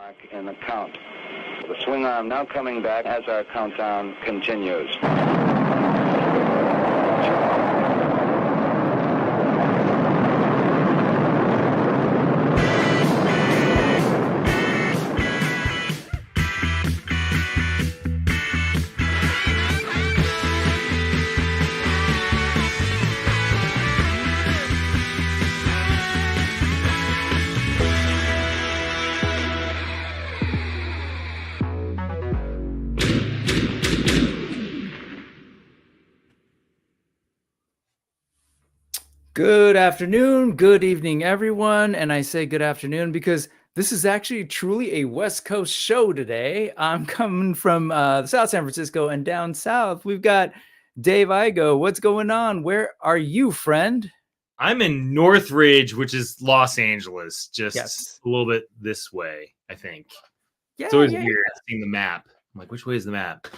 Mark in the count. The swing arm now coming back as our countdown continues. Good afternoon, good evening, everyone. And I say good afternoon because this is actually truly a West Coast show today. I'm coming from South San Francisco, and down south, we've got Dave Igo. What's going on? Where are you, friend? I'm in Northridge, which is Los Angeles, just Yes. a little bit this way, I think. Yeah, It's always weird seeing the map. I'm like, which way is the map?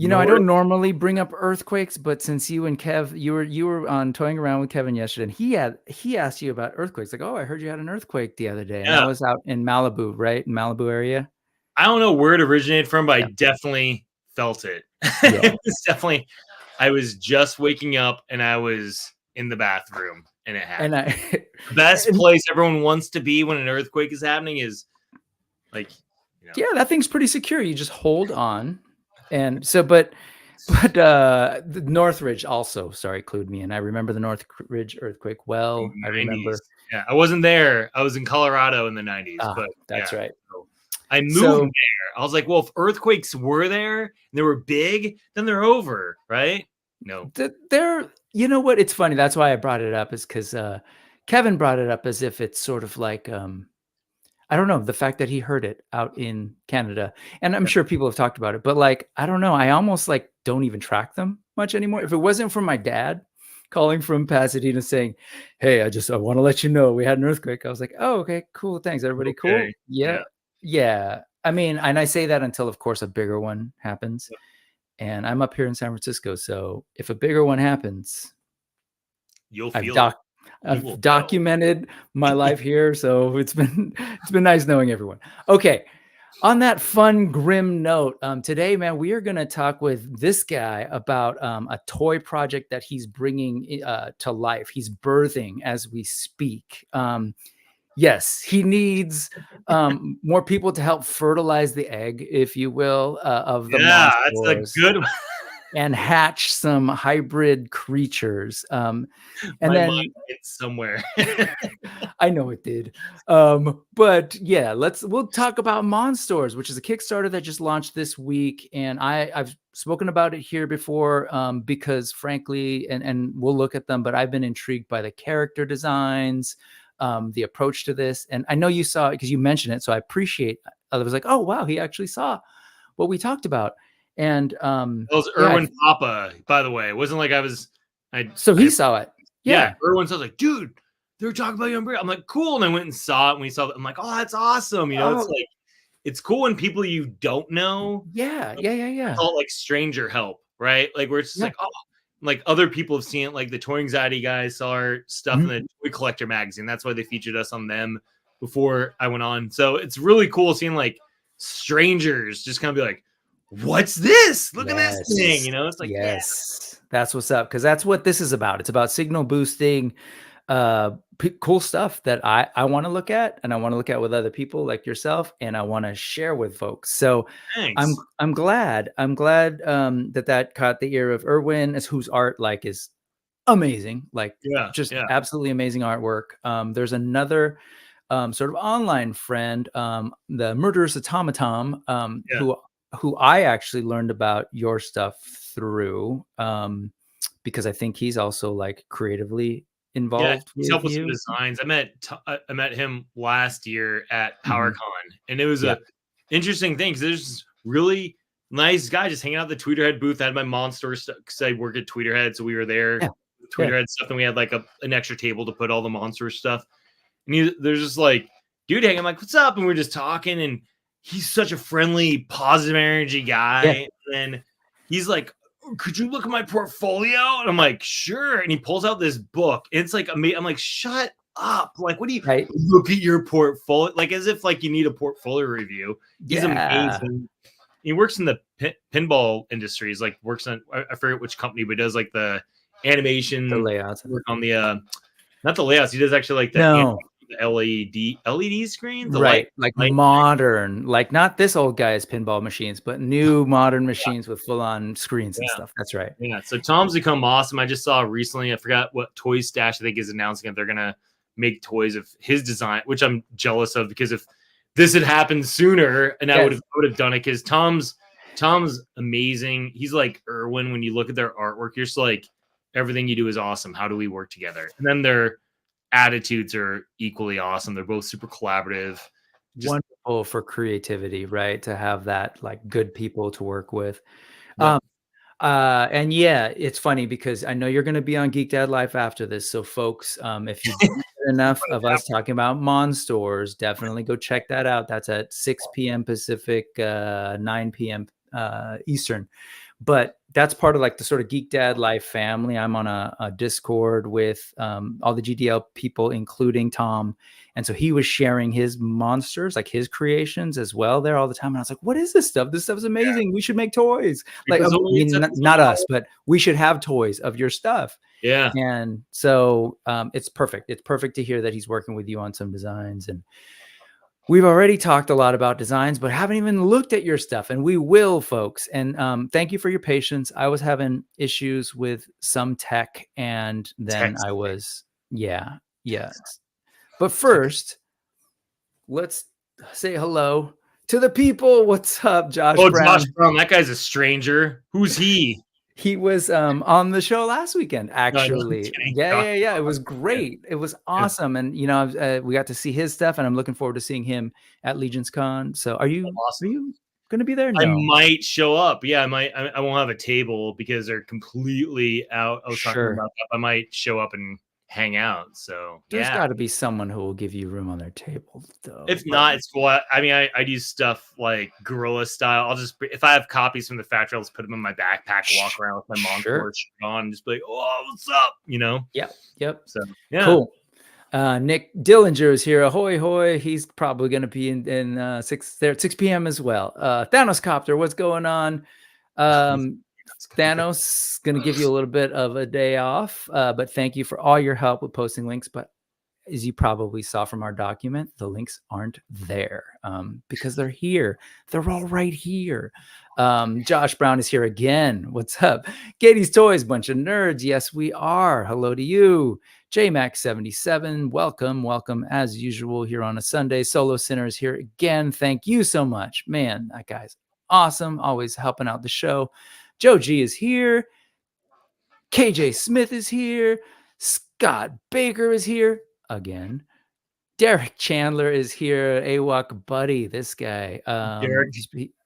You know, I don't normally bring up earthquakes, but since you and Kev, you were on toying around with Kevin yesterday, and he asked you about earthquakes. Like, oh, I heard you had an earthquake the other day, and that was out in Malibu, right? In Malibu area. I don't know where it originated from, but I definitely felt it. It was definitely. I was just waking up, and I was in the bathroom, and it happened. And the best place everyone wants to be when an earthquake is happening is like, yeah, that thing's pretty secure. You just hold on. And so, but the Northridge also, clued me in. I remember the Northridge earthquake well. I remember. Yeah, I wasn't there. I was in Colorado in the 90s. But that's right. So I moved there. I was like, well, if earthquakes were there and they were big, then they're over, right? No. They're, you know what? It's funny. That's why I brought it up, is because Kevin brought it up as if it's sort of like, I don't know, the fact that he heard it out in Canada, and I'm sure people have talked about it, but like, I don't know, I almost like don't even track them much anymore. If it wasn't for my dad calling from Pasadena saying, hey, I want to let you know we had an earthquake, I was like, oh, okay, cool. Thanks. Everybody cool? Yeah. I mean, and I say that until, of course, a bigger one happens. And I'm up here in San Francisco. So if a bigger one happens, you'll feel it. I've documented my life here, so it's been nice knowing everyone. Okay, on that fun, grim note, today, man, we are going to talk with this guy about a toy project that he's bringing to life. He's birthing as we speak. Yes, he needs more people to help fertilize the egg, if you will, of the monsters. That's a good one. And hatch some hybrid creatures. And my then mind went somewhere. I know it did. But yeah, we'll talk about Monsters, which is a Kickstarter that just launched this week. And I've spoken about it here before because frankly, and we'll look at them, but I've been intrigued by the character designs, the approach to this. And I know you saw it because you mentioned it. So I appreciate, I was like, oh, wow, he actually saw what we talked about. And it was Erwin Papa, by the way. It wasn't like he saw it. Yeah. Erwin was like, dude, they were talking about you on Brick. I'm like, cool. And I went and saw it. And we saw it. I'm like, oh, that's awesome. You know, it's like, it's cool when people you don't know. Yeah. Call it like stranger help, right? Like where it's just like, oh, like other people have seen it. Like the Toy Anxiety guys saw our stuff in the Toy Collector magazine. That's why they featured us on them before I went on. So it's really cool seeing like strangers just kind of be like, what's this? Look at this thing. You know, it's like, that's what's up. Because that's what this is about. It's about signal boosting, cool stuff that I want to look at, and I want to look at with other people like yourself, and I want to share with folks. So thanks. I'm glad that caught the ear of Erwin, whose art like is amazing, like absolutely amazing artwork. There's another sort of online friend, the Murderous Automaton, who I actually learned about your stuff through, because I think he's also like creatively involved. He's helped with some designs. I met him last year at PowerCon, and it was a interesting thing because there's this really nice guy just hanging out at the Tweeterhead booth. I had my Monsters stuff because I work at Tweeterhead, so we were there. Tweeterhead stuff, and we had like an extra table to put all the Monsters stuff. And there's just like dude hanging. I'm like, what's up? And we're just talking, and he's such a friendly, positive energy guy. And he's like, could you look at my portfolio? And I'm like, sure. And he pulls out this book. It's like, I'm like, shut up? Like, what do you Right. look at your portfolio? Like, as if like you need a portfolio review. He's Yeah. amazing. He works in the pinball industry. He's like works on, I forget which company, but he does like the animation, The layouts. work on the not the layouts. He does actually like the No. LED screens, the Right. Like light. modern, like not this old guy's pinball machines, but new modern machines with full on screens and Yeah. stuff. That's right. Yeah. So Tom's become awesome. I just saw recently, I forgot what Toy Stash I think is announcing that they're gonna make toys of his design, which I'm jealous of, because if this had happened sooner and I would have done it, because Tom's amazing. He's like Irwin. When you look at their artwork, you're just like, everything you do is awesome. How do we work together? And then their attitudes are equally awesome. They're both super collaborative. Just wonderful for creativity, right? To have that like good people to work with. Yeah. And yeah, it's funny because I know you're going to be on Geek Dad Life after this. So folks, if you didn't get enough of us talking about Monsters, definitely go check that out. That's at 6 p.m. Pacific, 9 p.m. Eastern. But that's part of like the sort of Geek Dad Life family. I'm on a Discord with all the GDL people, including Tom. And so he was sharing his monsters, like his creations as well there all the time. And I was like, what is this stuff? This stuff is amazing. We should make toys. Like, I mean, not us, but we should have toys of your stuff. Yeah. And so it's perfect. It's perfect to hear that he's working with you on some designs. And we've already talked a lot about designs, but haven't even looked at your stuff, and we will, folks. And thank you for your patience. I was having issues with some tech, and then I was, yes. But first, let's say hello to the people. What's up, Josh Brown? Josh Brown, that guy's a stranger. Who's he? He was on the show last weekend, actually. No, yeah. It was great. It was awesome. And, you know, we got to see his stuff, and I'm looking forward to seeing him at Legion's Con. So are you going to be there? No. I might show up. Yeah, I might. I won't have a table because they're completely out. I was talking about that. I might show up and hang out. So there's got to be someone who will give you room on their table, though. If not, it's cool. I mean, I do stuff like guerrilla style. I'll just, if I have copies from the factory, I'll just put them in my backpack, walk around with my Monsters on, and just be like, "Oh, what's up?" You know? Yep. So yeah, cool. Nick Dillinger is here. Ahoy, hoy. He's probably going to be in 6 p.m. as well. Thanos Copter, what's going on? Thanos going to give you a little bit of a day off, but thank you for all your help with posting links. But as you probably saw from our document, the links aren't there because they're here. They're all right here. Josh Brown is here again. What's up? Katie's Toys, bunch of nerds. Yes, we are. Hello to you. JMax77, welcome as usual here on a Sunday. Solo Sinners here again. Thank you so much. Man, that guy's awesome. Always helping out the show. Joe G is here. KJ Smith is here. Scott Baker is here again. Derek Chandler is here. AWOC buddy, this guy. Derek.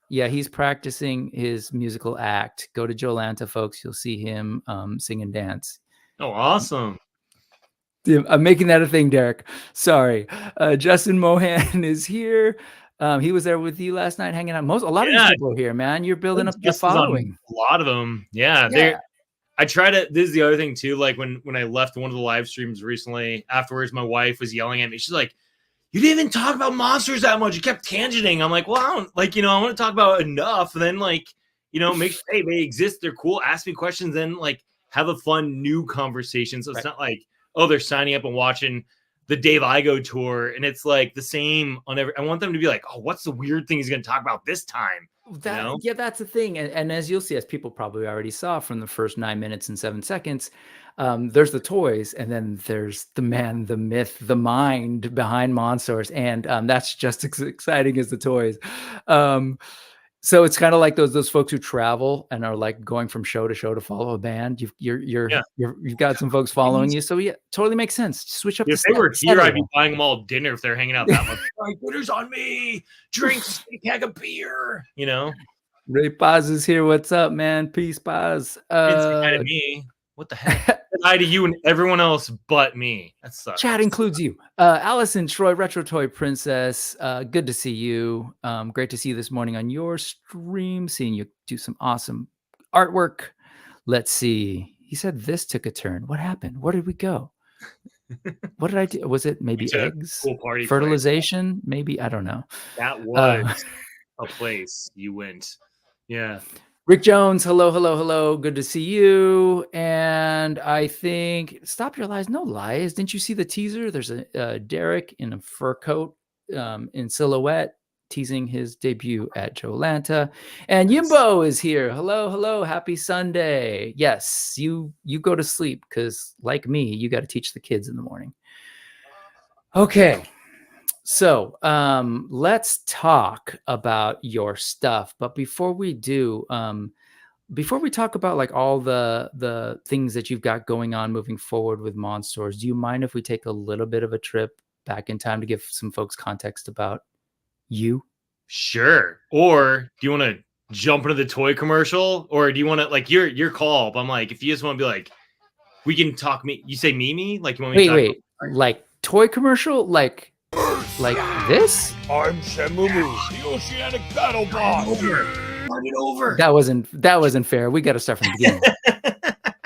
He's practicing his musical act. Go to Jolanta, folks. You'll see him sing and dance. Oh, awesome. I'm making that a thing, Derek. Sorry. Justin Mohan is here. He was there with you last night hanging out. A lot of these people are here, man. You're building up your following. A lot of them. Yeah. I try to, this is the other thing too. Like when I left one of the live streams recently, afterwards, my wife was yelling at me. She's like, "You didn't even talk about monsters that much. You kept tangenting." I'm like, well, I don't, like, I want to talk about enough. And then like, make, hey, they exist. They're cool. Ask me questions. Then like have a fun new conversation. So it's not like, oh, they're signing up and watching the Dave Igo tour. And it's like the same on every, I want them to be like, oh, what's the weird thing he's going to talk about this time? Yeah, that's the thing. And as you'll see, as people probably already saw from the first 9 minutes and 7 seconds, there's the toys, and then there's the man, the myth, the mind behind Monsters. And that's just as exciting as the toys. So it's kind of like those folks who travel and are like going from show to show to follow a band. You've got some folks following you, so yeah, totally makes sense. Switch up. If they were here, I'd be buying them all dinner if they're hanging out that much. Like, dinner's on me. Drinks, a keg of beer. Ray Paz is here. What's up, man? Peace, Paz. It's hi to me. What the heck? Hi to you and everyone else but me. That sucks. Chat includes you. Allison Troy, Retro Toy Princess. Good to see you. Great to see you this morning on your stream. Seeing you do some awesome artwork. Let's see. He said this took a turn. What happened? Where did we go? What did I do? Was it maybe to a eggs? cool party place. Fertilization? Maybe, I don't know. That was a place you went. Yeah. Rick Jones, hello, hello, hello. Good to see you. And I think Stop Your Lies, no lies. Didn't you see the teaser? There's a Derek in a fur coat in silhouette teasing his debut at Joe Lanta. And Yimbo is here. Hello, hello. Happy Sunday. Yes, you go to sleep because like me, you got to teach the kids in the morning. Okay. So let's talk about your stuff. But before we do, before we talk about like all the things that you've got going on moving forward with Monsters, do you mind if we take a little bit of a trip back in time to give some folks context about you? Sure. Or do you want to jump into the toy commercial, or do you want to like your call? But I'm like, if you just want to be like, we can talk. Me, you say Mimi? Like you want me? Wait, like toy commercial, like this? I'm Shamumu, the Oceanic Battle Boss. Run it over. That wasn't fair. We got to start from the beginning.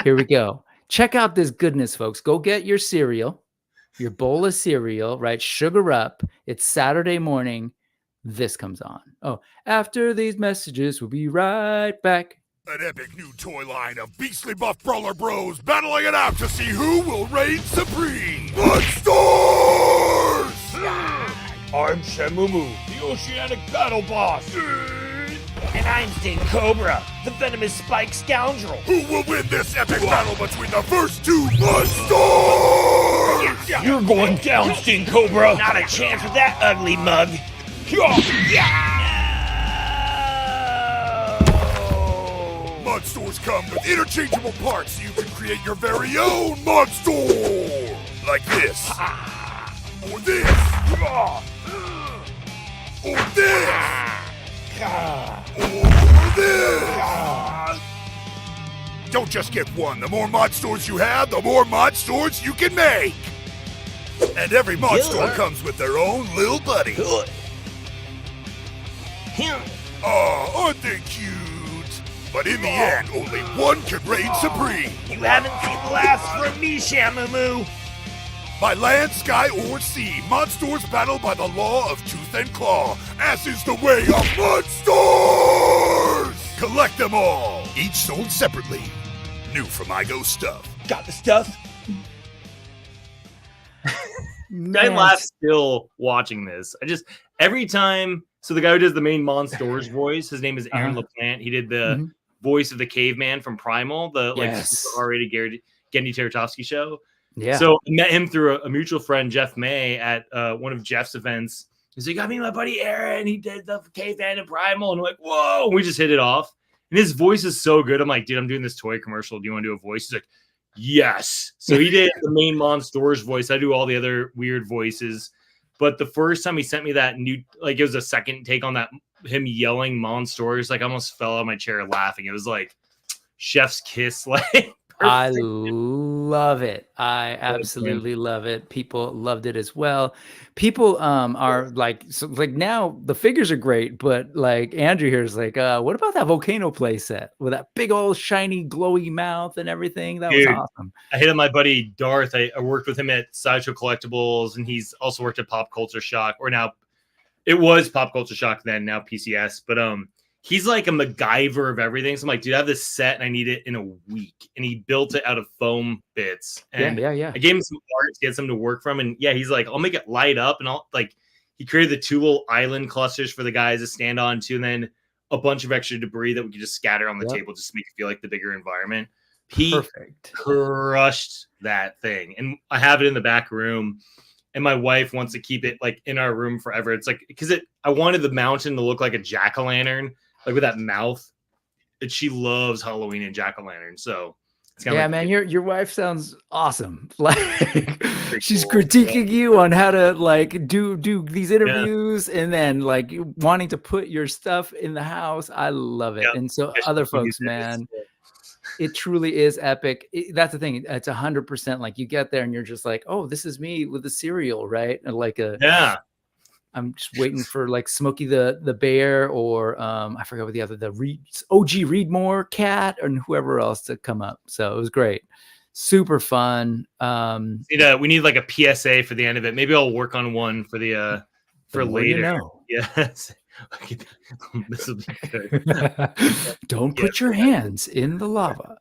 Here we go. Check out this goodness, folks. Go get your cereal, your bowl of cereal, right? Sugar up. It's Saturday morning. This comes on. Oh, after these messages, we'll be right back. An epic new toy line of beastly buff brawler bros battling it out to see who will reign supreme. Monsters! I'm Shamumu, the Oceanic Battle Boss. And I'm Sting Cobra, the venomous spike scoundrel. Who will win this epic battle between the first two monsters? You're going down, Sting Cobra. Not a chance with that ugly mug. Monsters come with interchangeable parts so you can create your very own monster! Like this. Or this. Or this. Or this. Don't just get one. The more monsters you have, the more monsters you can make. And every monster comes with their own little buddy. Aw, aren't they cute? But in the end, only one can reign supreme. You haven't seen the last from me, Shamumu. By land, sky, or sea, monsters battle by the law of tooth and claw, as is the way of monsters! Collect them all, each sold separately. New from Igostuff. Got the stuff? I laugh still watching this. I just every time. So the guy who does the main Monsters voice, his name is Aaron LaPlante. He did the voice of the caveman from Primal, the like R-rated Gendy Tartakovsky show. Yeah. So I met him through a mutual friend, Jeff May, at one of Jeff's events. He's like, I mean, my buddy Aaron, he did the caveman and Primal, and I'm like, whoa! And we just hit it off. And his voice is so good. I'm like, dude, I'm doing this toy commercial. Do you want to do a voice? He's like, yes. So he did the main Monsters voice. I do all the other weird voices. But the first time he sent me that new, like it was a second take on that, him yelling Monsters, like I almost fell out of my chair laughing. It was like chef's kiss. Like I love it. I absolutely love it. People loved it as well. People are like, so like now the figures are great, but like Andrew here is like, what about that volcano play set with that big old shiny glowy mouth and everything? That was awesome. I hit on my buddy Darth. I worked with him at Sideshow Collectibles, and he's also worked at Pop Culture Shock, or now it was Pop Culture Shock then, now PCS. But he's like a MacGyver of everything. So I'm like, dude, I have this set and I need it in a week. And he built it out of foam bits. And yeah. I gave him some parts, get some to work from. And yeah, he's like, I'll make it light up. And I'll like, he created the two little island clusters for the guys to stand on too. And then a bunch of extra debris that we could just scatter on the table just to make it feel like the bigger environment. He crushed that thing. And I have it in the back room. And my wife wants to keep it like in our room forever. It's like, because I wanted the mountain to look like a jack-o'-lantern. Like with that mouth, and she loves Halloween and jack-o'-lantern. So it's kind of like, man, your wife sounds awesome. Like she's critiquing you on how to like do these interviews and then like wanting to put your stuff in the house. I love it. And so other folks, man, it truly is epic. That's the thing. It's 100% like you get there and you're just like, oh, this is me with the cereal, right? And like I'm just waiting for like Smokey the Bear or I forgot what the other OG Reedmore cat and whoever else to come up. So it was great. super fun. We need like a PSA for the end of it. Maybe I'll work on one for the for more later. you know. Yes. This will be good. Don't put your hands in the lava.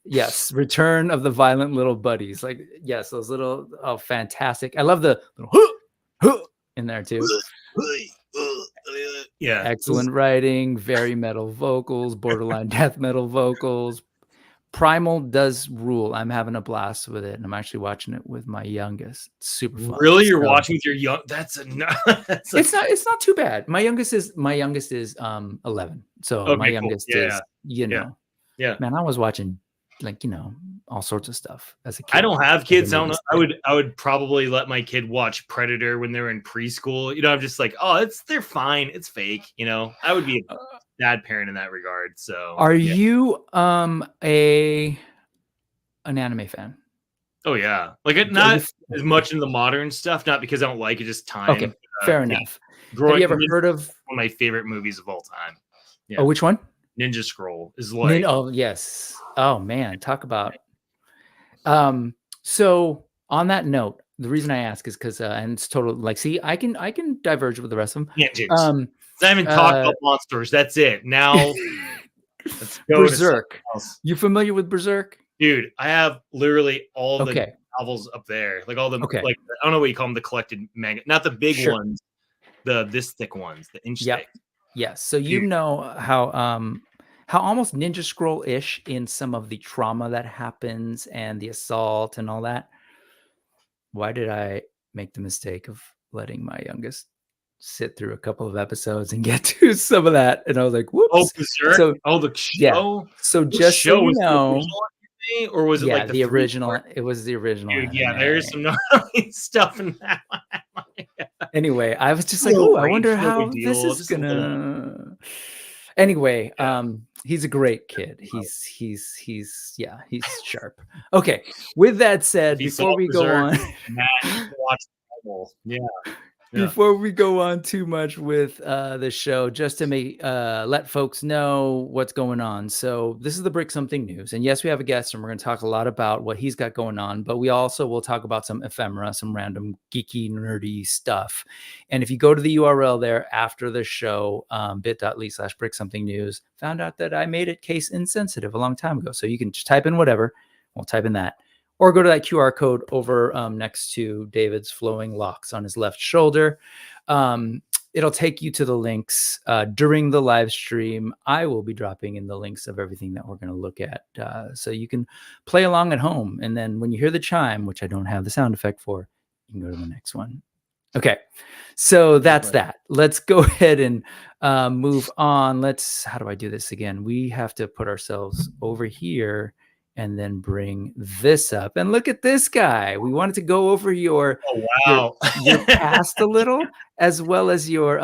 Yes, Return of the Violent Little Buddies. Like, yes, those little, fantastic. I love the little in there too. Yeah. Excellent writing, very metal vocals, borderline death metal vocals. Primal does rule. I'm having a blast with it, and I'm actually watching it with my youngest. It's super fun. Really, you're watching with your young? It's not too bad. My youngest is 11. So Okay, my youngest cool. is Yeah. Man, I was watching all sorts of stuff as a kid. I don't have kids. I don't know. I would probably let my kid watch Predator when they're in preschool. I'm just like, oh, they're fine. It's fake. I would be a bad parent in that regard. So are you an anime fan? Oh yeah, like not as much in the modern stuff. Not because I don't like it, just time. Okay, fair enough. Have you ever heard of one of my favorite movies of all time? Yeah. Oh, which one? Ninja Scroll is like. Oh yes. Oh man, talk about. So on that note, the reason I ask is because and it's total like, see, I can diverge with the rest of them. Yeah, I haven't talked about monsters. That's it. Now let's go Berserk. You familiar with Berserk? Dude, I have literally all the novels up there. Like all the like I don't know what you call them, the collected manga. Not the big ones, this thick ones, the inch thick. Yes. So you know how almost Ninja Scroll-ish in some of the trauma that happens and the assault and all that. Why did I make the mistake of letting my youngest sit through a couple of episodes and get to some of that? And I was like, whoops. Oh, Berserk? So, the show? Yeah. So just so you know, or was it like the original? It was the original. Dude, there's some gnarly stuff in that one. Anyway, I was just like, oh, I wonder how this is gonna. Anyway, he's a great kid. He's sharp. Okay. With that said, before we go on, before we go on too much with the show, just to let folks know what's going on. So this is the Brick Something News, and yes, we have a guest, and we're going to talk a lot about what he's got going on. But we also will talk about some ephemera, some random geeky, nerdy stuff. And if you go to the URL there after the show, bit.ly/Brick Something News, found out that I made it case insensitive a long time ago. So you can just type in whatever. We'll type in that. Or go to that QR code over next to David's flowing locks on his left shoulder. It'll take you to the links during the live stream. I will be dropping in the links of everything that we're going to look at. So you can play along at home. And then when you hear the chime, which I don't have the sound effect for, you can go to the next one. Okay. So that's that. Let's go ahead and move on. How do I do this again? We have to put ourselves over here and then bring this up. And look at this guy. We wanted to go over your past a little, as well as your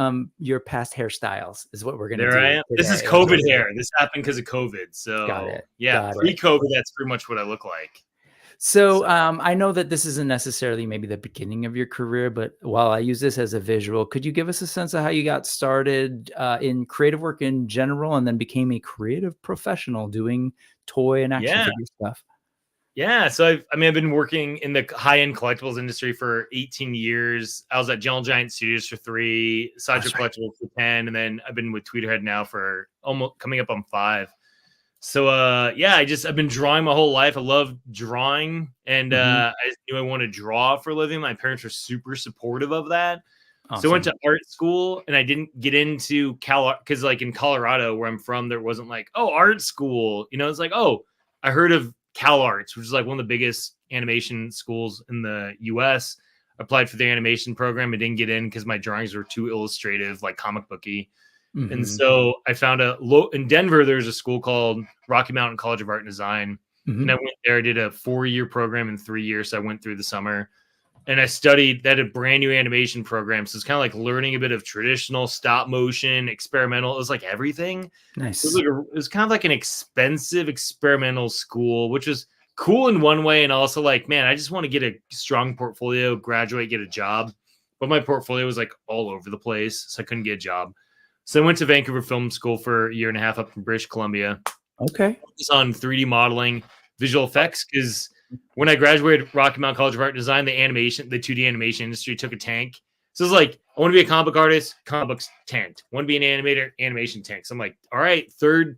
past hairstyles is what we're going to do. I am. This is COVID hair. This happened because of COVID. So got it. Pre-COVID, that's pretty much what I look like. So I know that this isn't necessarily maybe the beginning of your career, but while I use this as a visual, could you give us a sense of how you got started in creative work in general and then became a creative professional doing toy and action figure stuff? Yeah. So I've been working in the high-end collectibles industry for 18 years. I was at Gentle Giant Studios for 3, Sideshow Collectibles for 10, and then I've been with Tweeterhead now for almost coming up on 5. So I've been drawing my whole life. I love drawing, and I knew I wanted to draw for a living. My parents were super supportive of that. Awesome. So I went to art school, and I didn't get into because like in Colorado where I'm from, there wasn't like, art school. It's like, I heard of Cal Arts, which is like one of the biggest animation schools in the US. I applied for the animation program. I didn't get in because my drawings were too illustrative, like comic booky. Mm-hmm. And so I found in Denver, there's a school called Rocky Mountain College of Art and Design. Mm-hmm. And I went there, did a 4-year program in 3 years. So I went through the summer and I studied a brand new animation program. So it's kind of like learning a bit of traditional stop motion, experimental. It was like everything. Nice. It was kind of like an expensive experimental school, which was cool in one way. And also like, man, I just want to get a strong portfolio, graduate, get a job. But my portfolio was like all over the place. So I couldn't get a job. So I went to Vancouver Film School for a year and a half up in British Columbia. Okay. Focused on 3D modeling, visual effects because when I graduated Rocky Mountain College of Art and Design, the 2D animation industry took a tank. So it's like, I want to be a comic book artist, comic books tanked. Want to be an animator, animation tank. So I'm like, all right, third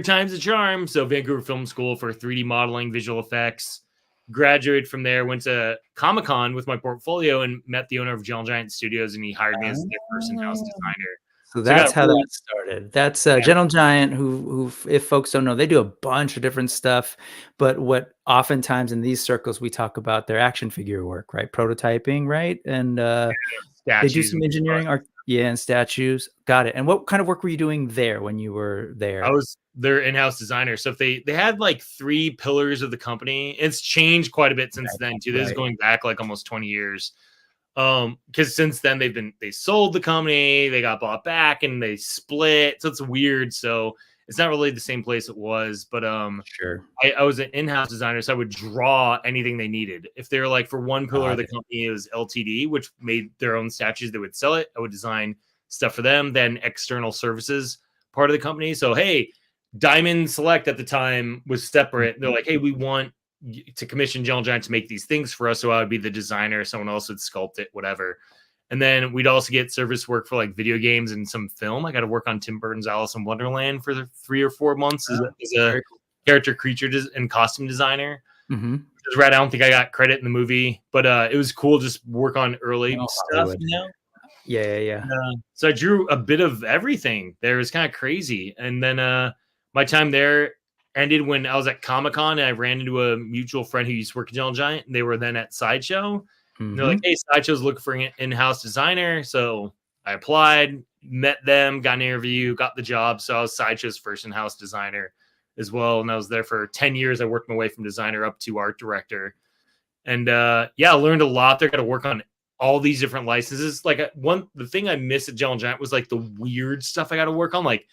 time's the charm. So Vancouver Film School for 3D modeling, visual effects. Graduated from there, went to Comic-Con with my portfolio and met the owner of Gentle Giant Studios, and he hired me as their first in-house designer. So that's how that started. That's Gentle Giant, who, if folks don't know, they do a bunch of different stuff. But what oftentimes in these circles we talk about their action figure work, right? Prototyping, right? And they do some engineering, and statues. Got it. And what kind of work were you doing there when you were there? I was their in-house designer. So if they had like 3 pillars of the company. It's changed quite a bit since then too. This is going back like almost 20 years. Because since then they sold the company, they got bought back, and they split. So it's weird. So it's not really the same place it was. But sure. I was an in-house designer, so I would draw anything they needed. If they're like for one pillar of the company, it was LTD, which made their own statues. They would sell it. I would design stuff for them. Then external services part of the company. So hey, Diamond Select at the time was separate. They're like, hey, we want to commission Gentle Giant to make these things for us. So I would be the designer. Someone else would sculpt it, whatever. And then we'd also get service work for like video games and some film. I got to work on Tim Burton's Alice in Wonderland for 3 or 4 months as a character, creature, and costume designer. Mm-hmm. Which is right. I don't think I got credit in the movie, but it was cool just work on early stuff. Yeah. So I drew a bit of everything there. It was kind of crazy. And then my time there ended when I was at Comic-Con, and I ran into a mutual friend who used to work at Gentle Giant, and they were then at Sideshow. And they're like, hey, Sideshow's looking for an in-house designer. So I applied, met them, got an interview, got the job. So I was Sideshow's first in-house designer as well. And I was there for 10 years. I worked my way from designer up to art director. And I learned a lot there. Got to work on all these different licenses. Like the thing I missed at Gentle Giant was like the weird stuff I got to work on. Like,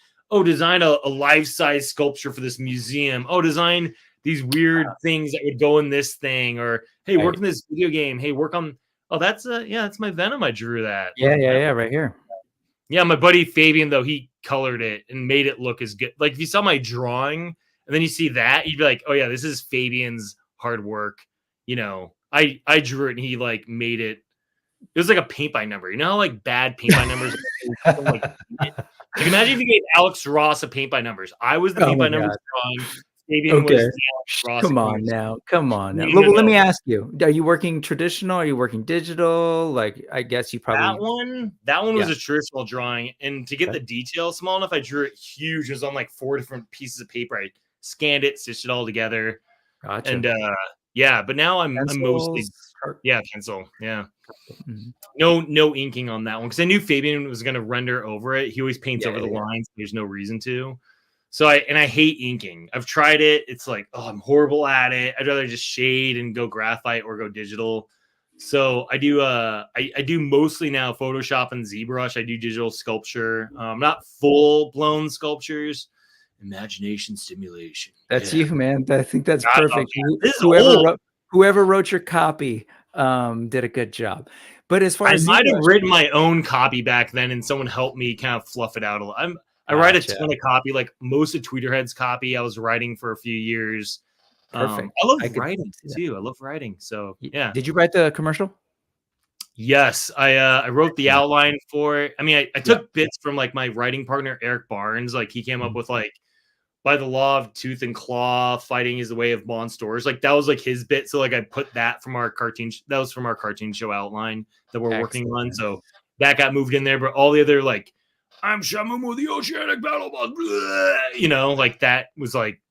design a life-size sculpture for this museum. Design these weird things that would go in this thing. Or, hey, work in this video game. Hey, work on... that's my Venom. I drew that. Yeah, right here. Yeah, my buddy Fabian, though, he colored it and made it look as good. Like, if you saw my drawing and then you see that, you'd be like, oh, yeah, this is Fabian's hard work. You know, I drew it and he, like, made it. It was like a paint by number. You know how, like, bad paint by numbers... Like, imagine if you gave Alex Ross a paint by numbers. I was the paint by numbers drawing. Fabian was the Alex Ross. Come on now. Well, let me ask you: are you working traditional? Are you working digital? Like, I guess you probably that one was a traditional drawing, and to get the detail small enough, I drew it huge. It was on like 4 different pieces of paper. I scanned it, stitched it all together. Gotcha. And but now I'm mostly pencil. Yeah. Mm-hmm. No inking on that one because I knew Fabian was going to render over it. He always paints over the lines. There's no reason to. So I hate inking. I've tried it. It's like, I'm horrible at it. I'd rather just shade and go graphite or go digital. So I do I do mostly now Photoshop and ZBrush. I do digital sculpture. Not full blown sculptures. Imagination stimulation. That's you, man. I think that's perfect. Whoever wrote your copy did a good job. But as far as I might have written my own copy back then, and someone helped me kind of fluff it out a little. I write a ton of copy, like most of Tweeterhead's copy. I was writing for a few years. Perfect. I love writing too. I love writing. So yeah. Did you write the commercial? Yes, I wrote the outline for it. I mean, I took bits from like my writing partner Eric Barnes. Like he came up with like by the law of tooth and claw, fighting is the way of monsters. Like that was like his bit. So like I put that from our cartoon. That was from our cartoon show outline that we're working on. So that got moved in there. But all the other like, I'm Shamumu, the Oceanic Battle Bus, like that was like,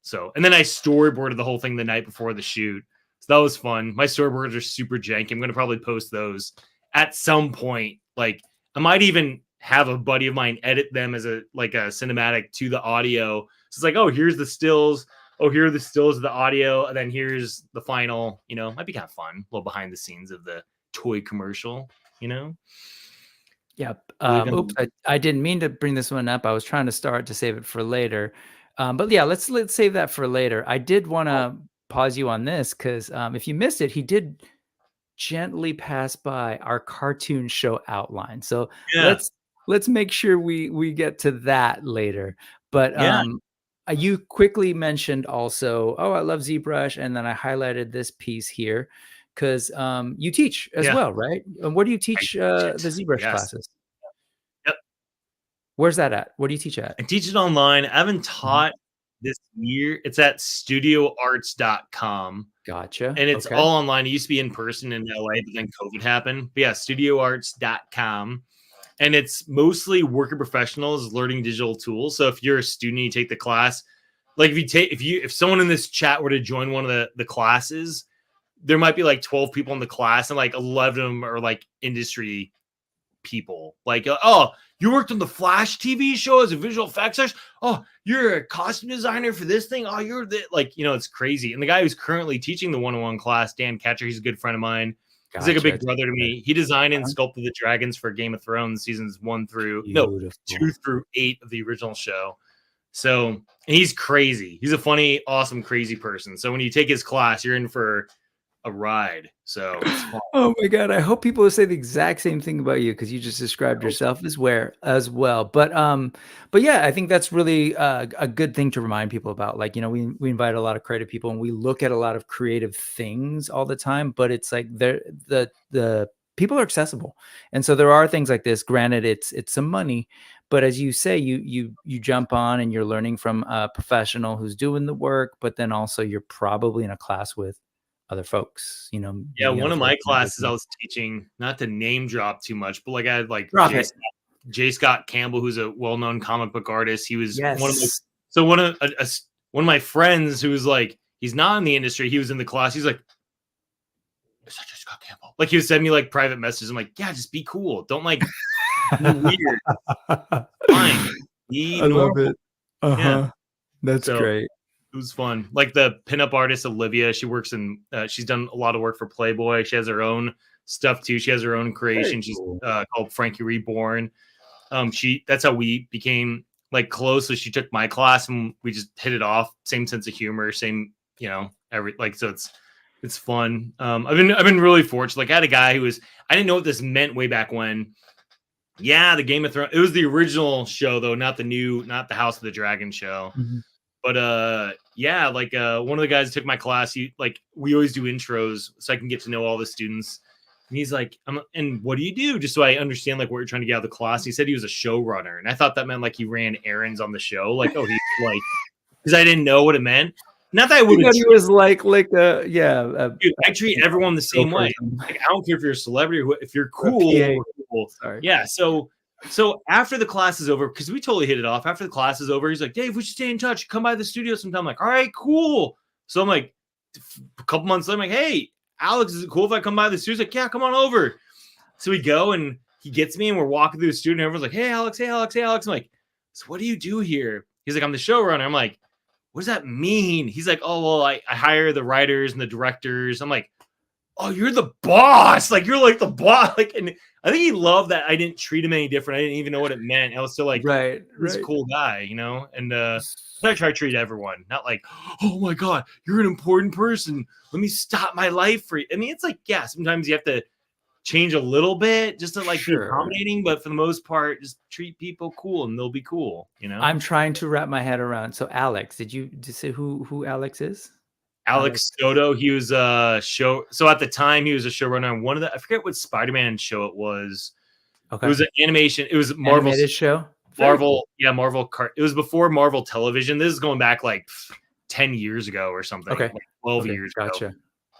so, and then I storyboarded the whole thing the night before the shoot. So that was fun. My storyboards are super janky. I'm going to probably post those at some point. Like I might even have a buddy of mine edit them as a cinematic to the audio. So it's like, here's the stills. Here are the stills of the audio. And then here's the final, might be kind of fun. A little behind the scenes of the toy commercial, Yep. Oops, I didn't mean to bring this one up. I was trying to start to save it for later. But yeah, let's save that for later. I did want to pause you on this because if you missed it, he did gently pass by our cartoon show outline. So let's make sure we get to that later. But You quickly mentioned also, oh, I love ZBrush, and then I highlighted this piece here because you teach as well, right? And where do you teach the ZBrush classes? Yep. Where's that at? Where do you teach at? I teach it online. I haven't taught this year. It's at studioarts.com. Gotcha. And it's all online. It used to be in person in LA, but then COVID happened. But yeah, studioarts.com. And it's mostly working professionals learning digital tools. So if you're a student, you take the class. Like if someone in this chat were to join one of the classes, there might be like 12 people in the class, and like 11 of them are like industry people. Like, oh, you worked on the Flash TV show as a visual effects artist. Oh, you're a costume designer for this thing. Oh, you're like, it's crazy. And the guy who's currently teaching the 101 class, Dan Catcher, he's a good friend of mine. He's like a big brother to me. He designed and sculpted the dragons for Game of Thrones seasons 2 through 8 of the original show. So, and he's crazy. He's a funny, awesome, crazy person. So when you take his class, you're in for a ride. So it's fun. Oh my God. I hope people will say the exact same thing about you, because you just described yourself as well. But yeah, I think that's really a good thing to remind people about. Like, we invite a lot of creative people, and we look at a lot of creative things all the time, but it's like the people are accessible. And so there are things like this. Granted, it's some money, but as you say, you jump on and you're learning from a professional who's doing the work, but then also you're probably in a class with other folks, Yeah, one of my classes I was teaching, not to name drop too much, but like I had like J. Scott Campbell, who's a well-known comic book artist. He was one of my friends who was like, he's not in the industry. He was in the class. He's like, is that J. Scott Campbell? Like, he would send me like private messages. I'm like, yeah, just be cool. Don't like be weird. Fine. Be normal. Love it. Yeah. That's great. It was fun. Like the pinup artist Olivia, she works in. She's done a lot of work for Playboy. She has her own stuff too. She has her own creation. She's called Frankie Reborn. That's how we became like close. So she took my class and we just hit it off. Same sense of humor. Same, so it's fun. I've been really fortunate. Like I had a guy who I didn't know what this meant way back when. Yeah, the Game of Thrones. It was the original show though, not the House of the Dragon show. Mm-hmm. But one of the guys took my class. We always do intros so I can get to know all the students. And he's like, and what do you do? Just so I understand like what you're trying to get out of the class. He said he was a showrunner, and I thought that meant like he ran errands on the show. Like, oh, he's like, because I didn't know what it meant. Not that I would. He was like dude, I treat everyone the same way. Like, I don't care if you're a celebrity or if you're cool. Sorry. Yeah. So after the class is over, because we totally hit it off. After the class is over, he's like, Dave, we should stay in touch. Come by the studio sometime. I'm like, all right, cool. So I'm like, a couple months later, I'm like, hey, Alex, is it cool if I come by the studio? He's like, yeah, come on over. So we go and he gets me and we're walking through the studio and everyone's like, hey, Alex, hey, Alex, hey, Alex. I'm like, so what do you do here? He's like, I'm the showrunner. I'm like, what does that mean? He's like, oh, well, I hire the writers and the directors. I'm like, oh, you're the boss. Like, you're like the boss. Like, and I think he loved that I didn't treat him any different. I didn't even know what it meant. I was still like, this cool guy, And I try to treat everyone, not like, oh my God, you're an important person. Let me stop my life for you. I mean, it's like, yeah, sometimes you have to change a little bit just to like be accommodating, but for the most part, just treat people cool and they'll be cool, I'm trying to wrap my head around. So Alex, did you say who Alex is? Alex Soto, he was a show. So at the time, he was a showrunner on one of I forget what Spider-Man show it was. Okay. It was an animation. It was Marvel show. Marvel. Yeah, Marvel. It was before Marvel Television. This is going back like 10 years ago or something. Okay. Like 12 years ago.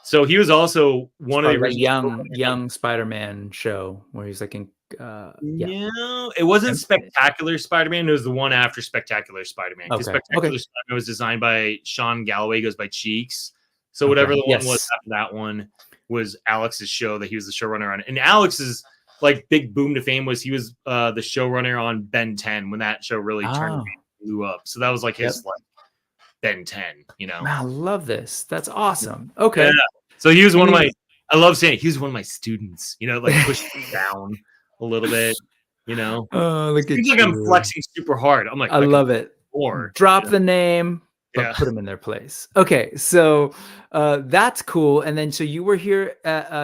So he was also one of the young Spider-Man show where he's like in. No, it wasn't Spectacular Spider-Man. It was the one after Spectacular Spider-Man. Because Spectacular Spider-Man was designed by Sean Galloway, goes by Cheeks. So whatever the one was after that one was Alex's show that he was the showrunner on. And Alex's like big boom to fame was he was the showrunner on Ben 10 when that show really blew up. So that was like his like Ben 10, I love this. That's awesome. Okay. Yeah. So he was one of my. I love saying he was one of my students. Like pushed me down a little bit. Oh, look at you! Like I'm flexing super hard. I'm like, I love it. Or drop the name, but put them in their place. Okay, so that's cool. And then so you were here.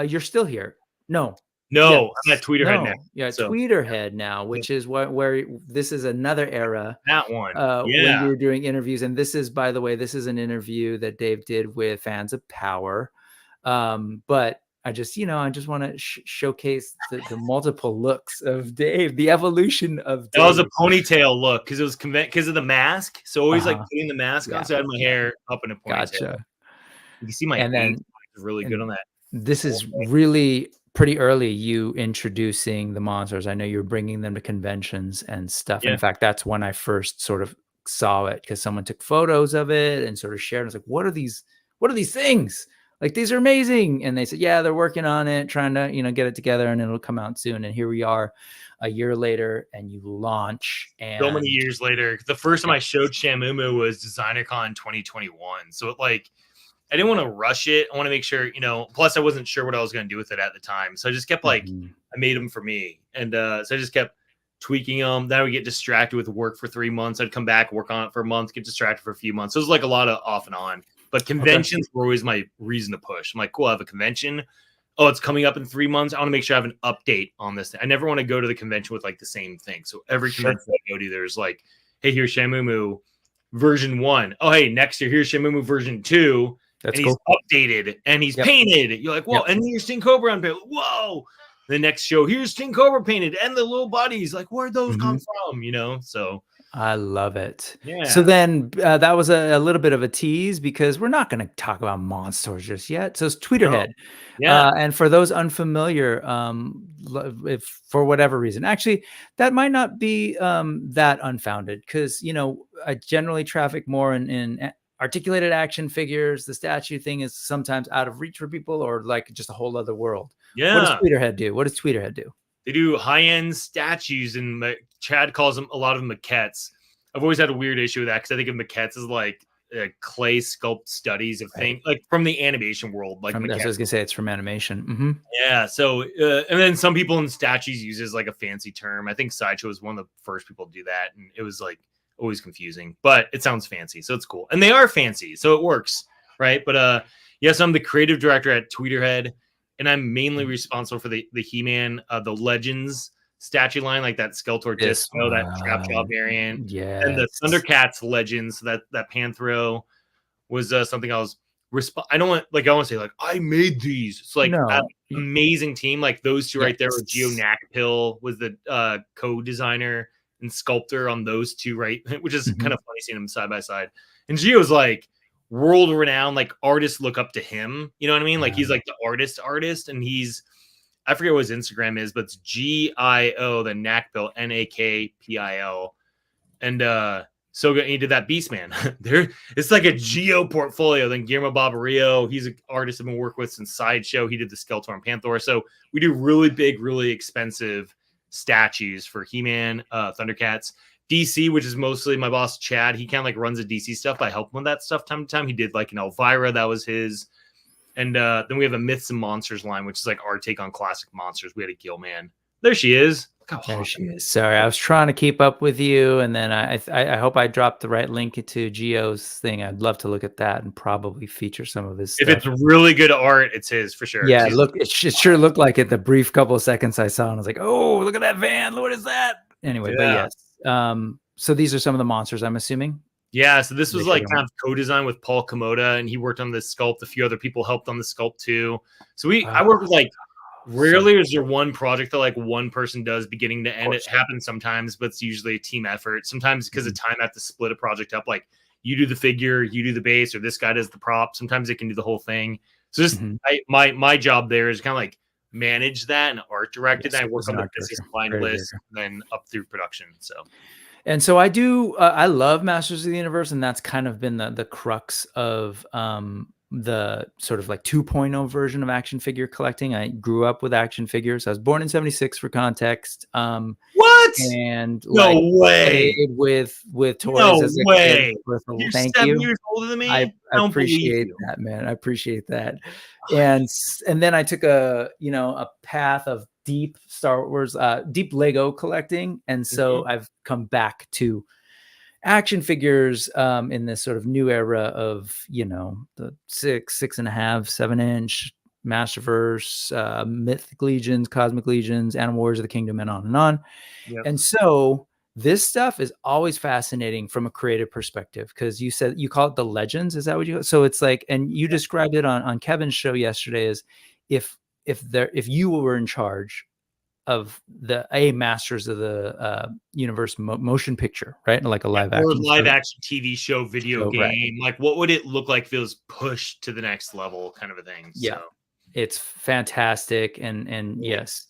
You're still here. No, No, Yes. I'm at Tweeterhead now. Yeah, So Tweeterhead now, which is where this is another era. that one. When you were doing interviews, and this is, by the way, this is an interview that Dave did with fans of Power. But I just want to showcase the multiple looks of Dave, the evolution of Dave. That was a ponytail look because it was because of the mask. So always like putting the mask on, so I had my hair up in a ponytail. Gotcha. You can see my and then is really good on that. This is really pretty early, you introducing the monsters. I know you're bringing them to conventions and stuff. Yeah. In fact, that's when I first sort of saw it, because someone took photos of it and sort of shared. I was like, what are these things? Like, these are amazing. And they said, yeah, they're working on it, trying to, get it together, and it'll come out soon. And here we are a year later, and you launch. And so many years later, the first time I showed Shamumu was DesignerCon 2021. So I didn't want to rush it. I want to make sure, plus I wasn't sure what I was going to do with it at the time. So I just kept I made them for me. And so I just kept tweaking them. Then I would get distracted with work for 3 months. I'd come back, work on it for a month, get distracted for a few months. So it was like a lot of off and on. But conventions were always my reason to push. I'm like, cool, I have a convention. Oh, it's coming up in 3 months. I want to make sure I have an update on this. I never want to go to the convention with like the same thing. So every convention I go to, there's like, hey, here's Shamumu version 1. Oh, hey, next year, here's Shamumu version 2. That's and cool. He's updated and he's painted. You're like, whoa, and here's Sting Cobra on paint. Whoa. The next show, here's Sting Cobra painted and the little buddies. Like, where'd those come from? So I love it. Yeah. So then that was a little bit of a tease, because we're not going to talk about Monsters just yet. So it's Tweeterhead. No. Yeah. And for those unfamiliar, if for whatever reason, actually, that might not be that unfounded, because, I generally traffic more in articulated action figures. The statue thing is sometimes out of reach for people, or like just a whole other world. Yeah. What does Tweeterhead do? They do high-end statues, and Chad calls them, a lot of them, maquettes. I've always had a weird issue with that, because I think of maquettes as like clay sculpt studies of things, like from the animation world. Like, I was going to say, it's from animation. Yeah. So, and then some people in statues uses like a fancy term. I think Sideshow was one of the first people to do that, and it was like always confusing, but it sounds fancy, so it's cool, and they are fancy, so it works, right? But yes, I'm the creative director at Tweeterhead, and I'm mainly responsible for the He-Man, the Legends statue line, like that Skeletor Disco, that Trap Jaw variant, and the Thundercats Legends. So that Panthro was something I was. I want to say like I made these. It's like an amazing team. Like those two right there. With Geo Nakpil was the co-designer and sculptor on those two, right? Which is kind of funny seeing them side by side. And Gio's like world renowned, like artists look up to him. You know what I mean? Like he's like the artist, and I forget what his Instagram is, but it's GIO, the Nakpil, NAKPIL. And so good. He did that Beastman. It's like a Geo portfolio. Then Guillermo Barbarillo, he's an artist I've been working with since Sideshow. He did the Skeletor and Panthor. So we do really big, really expensive statues for He-Man, Thundercats. DC, which is mostly my boss Chad, he kind of like runs the DC stuff. I help him with that stuff time to time. He did like an Elvira, that was his. And then we have a Myths and Monsters line, which is like our take on classic monsters. We had a Gilman. There she is. There she is. Sorry, I was trying to keep up with you, and then I hope I dropped the right link to Geo's thing. I'd love to look at that and probably feature some of his stuff. If it's really good art, it's his for sure. Yeah, it sure looked like it the brief couple of seconds I saw, and I was like, oh, look at that van. What is that? Anyway, but yes. So these are some of the monsters, I'm assuming. Yeah, so this was like kind of co-design with Paul Komoda, and he worked on the sculpt. A few other people helped on the sculpt too. So I work with like. Rarely is there one project that like one person does beginning to end. It happens sometimes, but it's usually a team effort. Sometimes because of time, I have to split a project up. Like you do the figure, you do the base, or this guy does the prop. Sometimes they can do the whole thing. So just my job there is kind of like manage that and art direct it. And I work on the business line list, and then up through production. So I do. I love Masters of the Universe, and that's kind of been the crux of the sort of like 2.0 version of action figure collecting. I grew up with action figures. I was born in 76 for context. What? And no way. With toys. No as a way. Kid. You're Thank 7 you. years older than me. I appreciate that, man. I appreciate that. And then I took a path of deep Star Wars, deep Lego collecting. And so I've come back to action figures in this sort of new era of, the 6.5, 7-inch Masterverse, Mythic Legions, Cosmic Legions, Animal Wars of the Kingdom, and on and on. Yep. And so this stuff is always fascinating from a creative perspective, because you said you call it the legends. Is that what you? So it's like, and you described it on Kevin's show yesterday as if you were in charge of the Masters of the Universe motion picture, right? Like a live action, or live action TV show, video game. Right. Like, what would it look like if it was pushed to the next level, kind of a thing? Yeah, So. it's fantastic, and yes,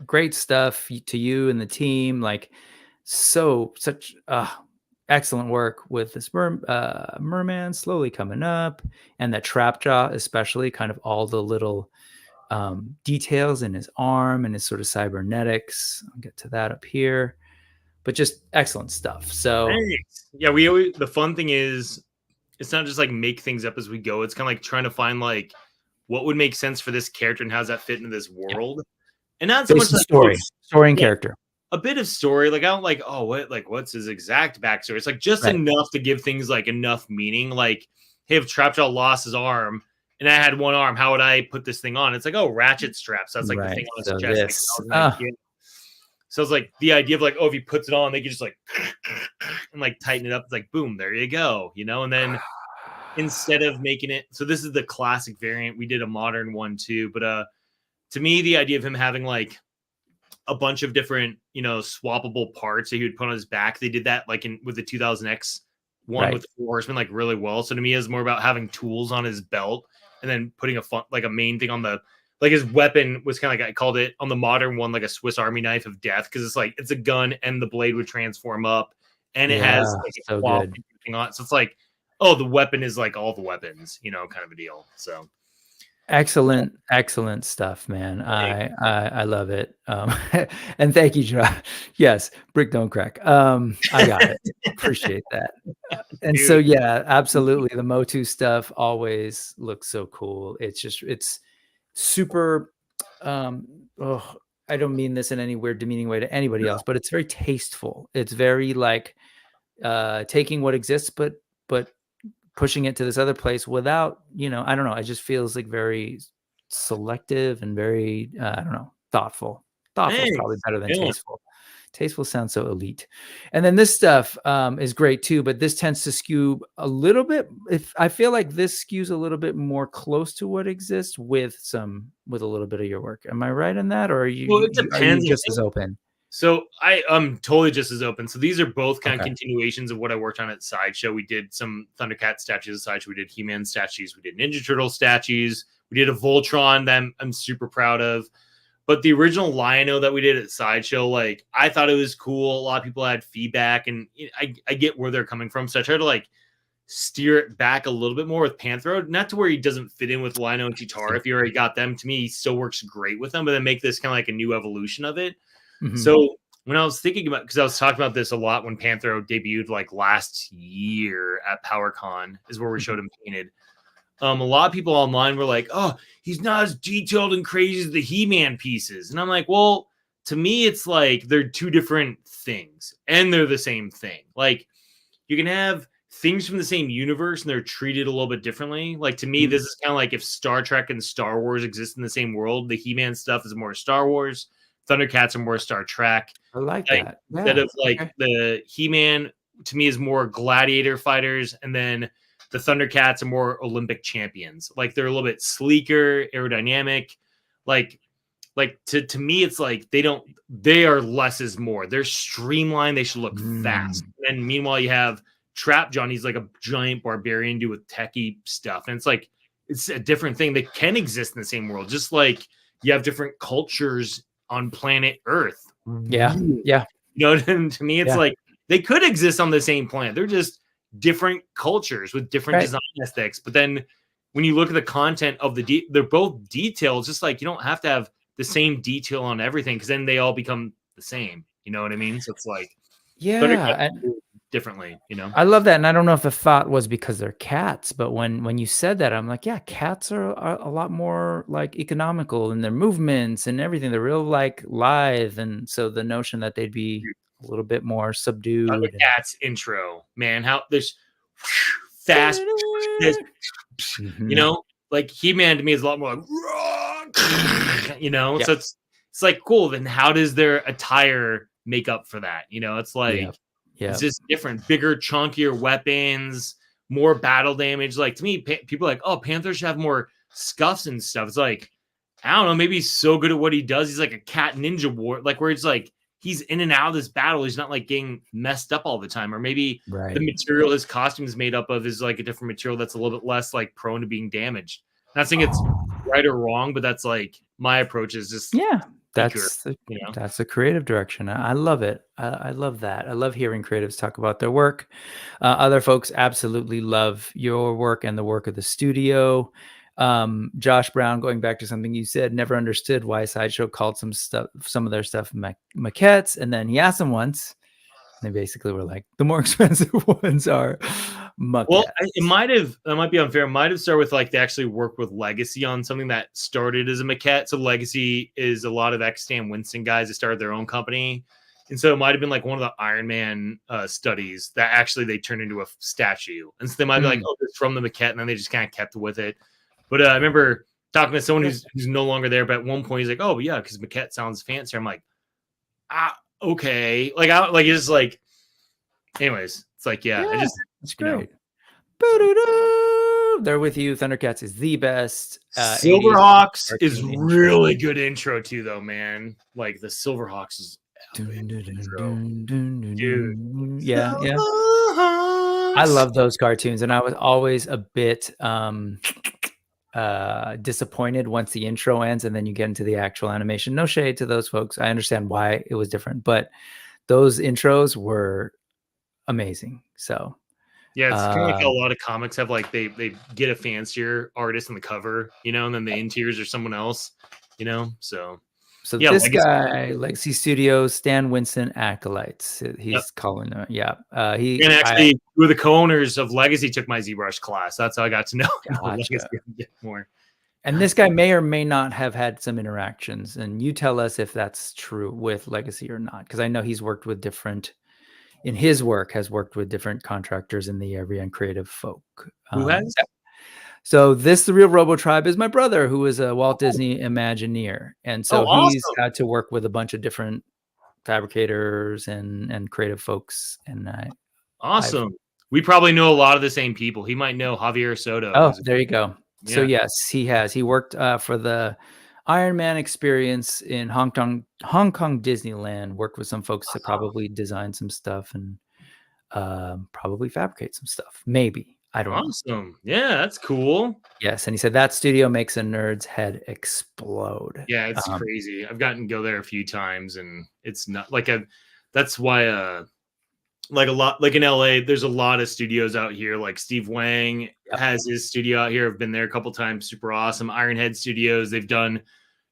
great stuff to you and the team. Like, such excellent work with this merman slowly coming up, and that trap jaw, especially, kind of all the little details in his arm and his sort of cybernetics. I'll get to that up here, but just excellent stuff. So thanks. Yeah, we always, the fun thing is it's not just like make things up as we go. It's kind of like trying to find like what would make sense for this character and how does that fit into this world. And not so much like story and character. A bit of story. Like, I don't like, oh, what's his exact backstory? It's like just enough to give things like enough meaning. Like, hey, if Trapjaw lost his arm and I had one arm, how would I put this thing on? It's like, oh, ratchet straps. That's like the thing on his chest. So it's like the idea of like, oh, if he puts it on, they can just like and like tighten it up. It's like, boom, there you go, you know. And then instead of making it, so this is the classic variant. We did a modern one too, but to me, the idea of him having like a bunch of different, you know, swappable parts that he would put on his back. They did that like with the 2000X one with 4 Horsemen like really well. So to me, it's more about having tools on his belt and then putting a main thing on the, like his weapon was kind of like, I called it on the modern one, like a Swiss Army knife of death. Cause it's like, it's a gun and the blade would transform up and it has like a swap thing on it. So it's like, oh, the weapon is like all the weapons, you know, kind of a deal. So. Excellent stuff, man. I love it. And thank you, Joe. Yes, brick don't crack. I got it. Appreciate that. And so yeah, absolutely. The Motu stuff always looks so cool. It's super I don't mean this in any weird demeaning way to anybody else, but it's very tasteful. It's very like taking what exists but pushing it to this other place without, you know, I don't know. It just feels like very selective and very, I don't know, thoughtful. Thoughtful is probably better than tasteful. Tasteful sounds so elite. And then this stuff is great too, but this tends to skew a little bit. I feel like this skews a little bit more close to what exists with a little bit of your work. Am I right in that? Or are you, it depends. Are you just as open? So I'm totally just as open. So these are both kind of continuations of what I worked on at Sideshow. We did some Thundercat statues at Sideshow. We did He-Man statues. We did Ninja Turtle statues. We did a Voltron that I'm super proud of. But the original Lion-O that we did at Sideshow, like, I thought it was cool. A lot of people had feedback, and I get where they're coming from. So I try to like steer it back a little bit more with Panthro, not to where he doesn't fit in with Lion-O and Chitara. If you already got them, to me, he still works great with them, but then make this kind of like a new evolution of it. Mm-hmm. So when I was thinking about, because I was talking about this a lot when Panthro debuted like last year at PowerCon, is where we showed him painted. A lot of people online were like, oh, he's not as detailed and crazy as the He-Man pieces. And I'm like, well, to me, it's like they're two different things and they're the same thing. Like, you can have things from the same universe and they're treated a little bit differently. Like, to me, this is kind of like if Star Trek and Star Wars exist in the same world, the He-Man stuff is more Star Wars. Thundercats are more Star Trek. I like that. Yeah. Instead of like the He-Man, to me, is more gladiator fighters, and then the Thundercats are more Olympic champions. Like, they're a little bit sleeker, aerodynamic. Like to me, it's like they are less is more. They're streamlined. They should look fast. And meanwhile, you have Trap John. He's like a giant barbarian dude with techie stuff. And it's like, it's a different thing. They can exist in the same world. Just like you have different cultures on planet Earth. Yeah. Yeah. You know, and to me, it's like they could exist on the same planet. They're just different cultures with different design aesthetics. But then when you look at the content of they're both detailed, just like you don't have to have the same detail on everything, because then they all become the same. You know what I mean? So it's like, differently, you know. I love that. And I don't know if the thought was because they're cats, but when you said that, I'm like, yeah, cats are a lot more like economical in their movements and everything. They're real like lithe. And so the notion that they'd be a little bit more subdued. The cats intro, man, how there's fast, you know, like He-Man to me is a lot more like, you know. Yeah. So it's like cool. Then how does their attire make up for that? You know, it's like it's just different, bigger, chunkier weapons, more battle damage. Like to me, people are like, oh, Panther should have more scuffs and stuff. It's like, I don't know, maybe he's so good at what he does. He's like a cat ninja war, like where it's like he's in and out of this battle. He's not like getting messed up all the time. Or maybe the material his costume is made up of is like a different material that's a little bit less like prone to being damaged. Not saying it's right or wrong, but that's like my approach is just that's the creative direction. I love it. I love that. I love hearing creatives talk about their work. Other folks absolutely love your work and the work of the studio. Josh Brown, going back to something you said, never understood why Sideshow called some of their stuff maquettes, and then he asked them once, and they basically were like, the more expensive ones are maquettes. Well, that might be unfair. It might have started with like they actually work with Legacy on something that started as a maquette. So Legacy is a lot of Stan Winston guys that started their own company. And so it might have been like one of the Iron Man studies that actually they turned into a statue. And so they might be like, oh, it's from the maquette, and then they just kind of kept with it. But I remember talking to someone who's no longer there, but at one point he's like, "Oh, yeah, because maquette sounds fancier." I'm like, okay, like it's like, anyways, it's like, it's great. They're with you. Thundercats is the best. Silverhawks is really good intro too, though, man. Like the Silverhawks is yeah. I love those cartoons, and I was always a bit disappointed once the intro ends and then you get into the actual animation. No shade to those folks. I understand why it was different, but those intros were amazing. So yeah, it's kind of like how a lot of comics have, like they get a fancier artist on the cover, you know, and then the interiors are someone else, you know. So yeah, this guy, Legacy Studios, Stan Winston Acolytes, he's calling them. Yeah. He and actually two of the co-owners of Legacy took my ZBrush class. That's how I got to know Legacy more. And this guy may or may not have had some interactions, and you tell us if that's true with Legacy or not, because I know he's worked with different, in his work, has worked with different contractors in the area and creative folk. Who has? So The Real Robo Tribe is my brother, who is a Walt Disney Imagineer. And so he's had to work with a bunch of different fabricators and creative folks. And we probably know a lot of the same people. He might know Javier Soto. Oh, there you go. Yeah. So yes, he has. He worked for the Iron Man experience in Hong Kong Disneyland, worked with some folks that probably design some stuff and probably fabricate some stuff. Maybe. I don't know. Yeah, that's cool. Yes, and he said that studio makes a nerd's head explode. Yeah, it's crazy. I've gotten to go there a few times, and it's not like that's why like a lot, like in LA, there's a lot of studios out here. Like Steve Wang has his studio out here. I've been there a couple times. Super awesome. Ironhead Studios. They've done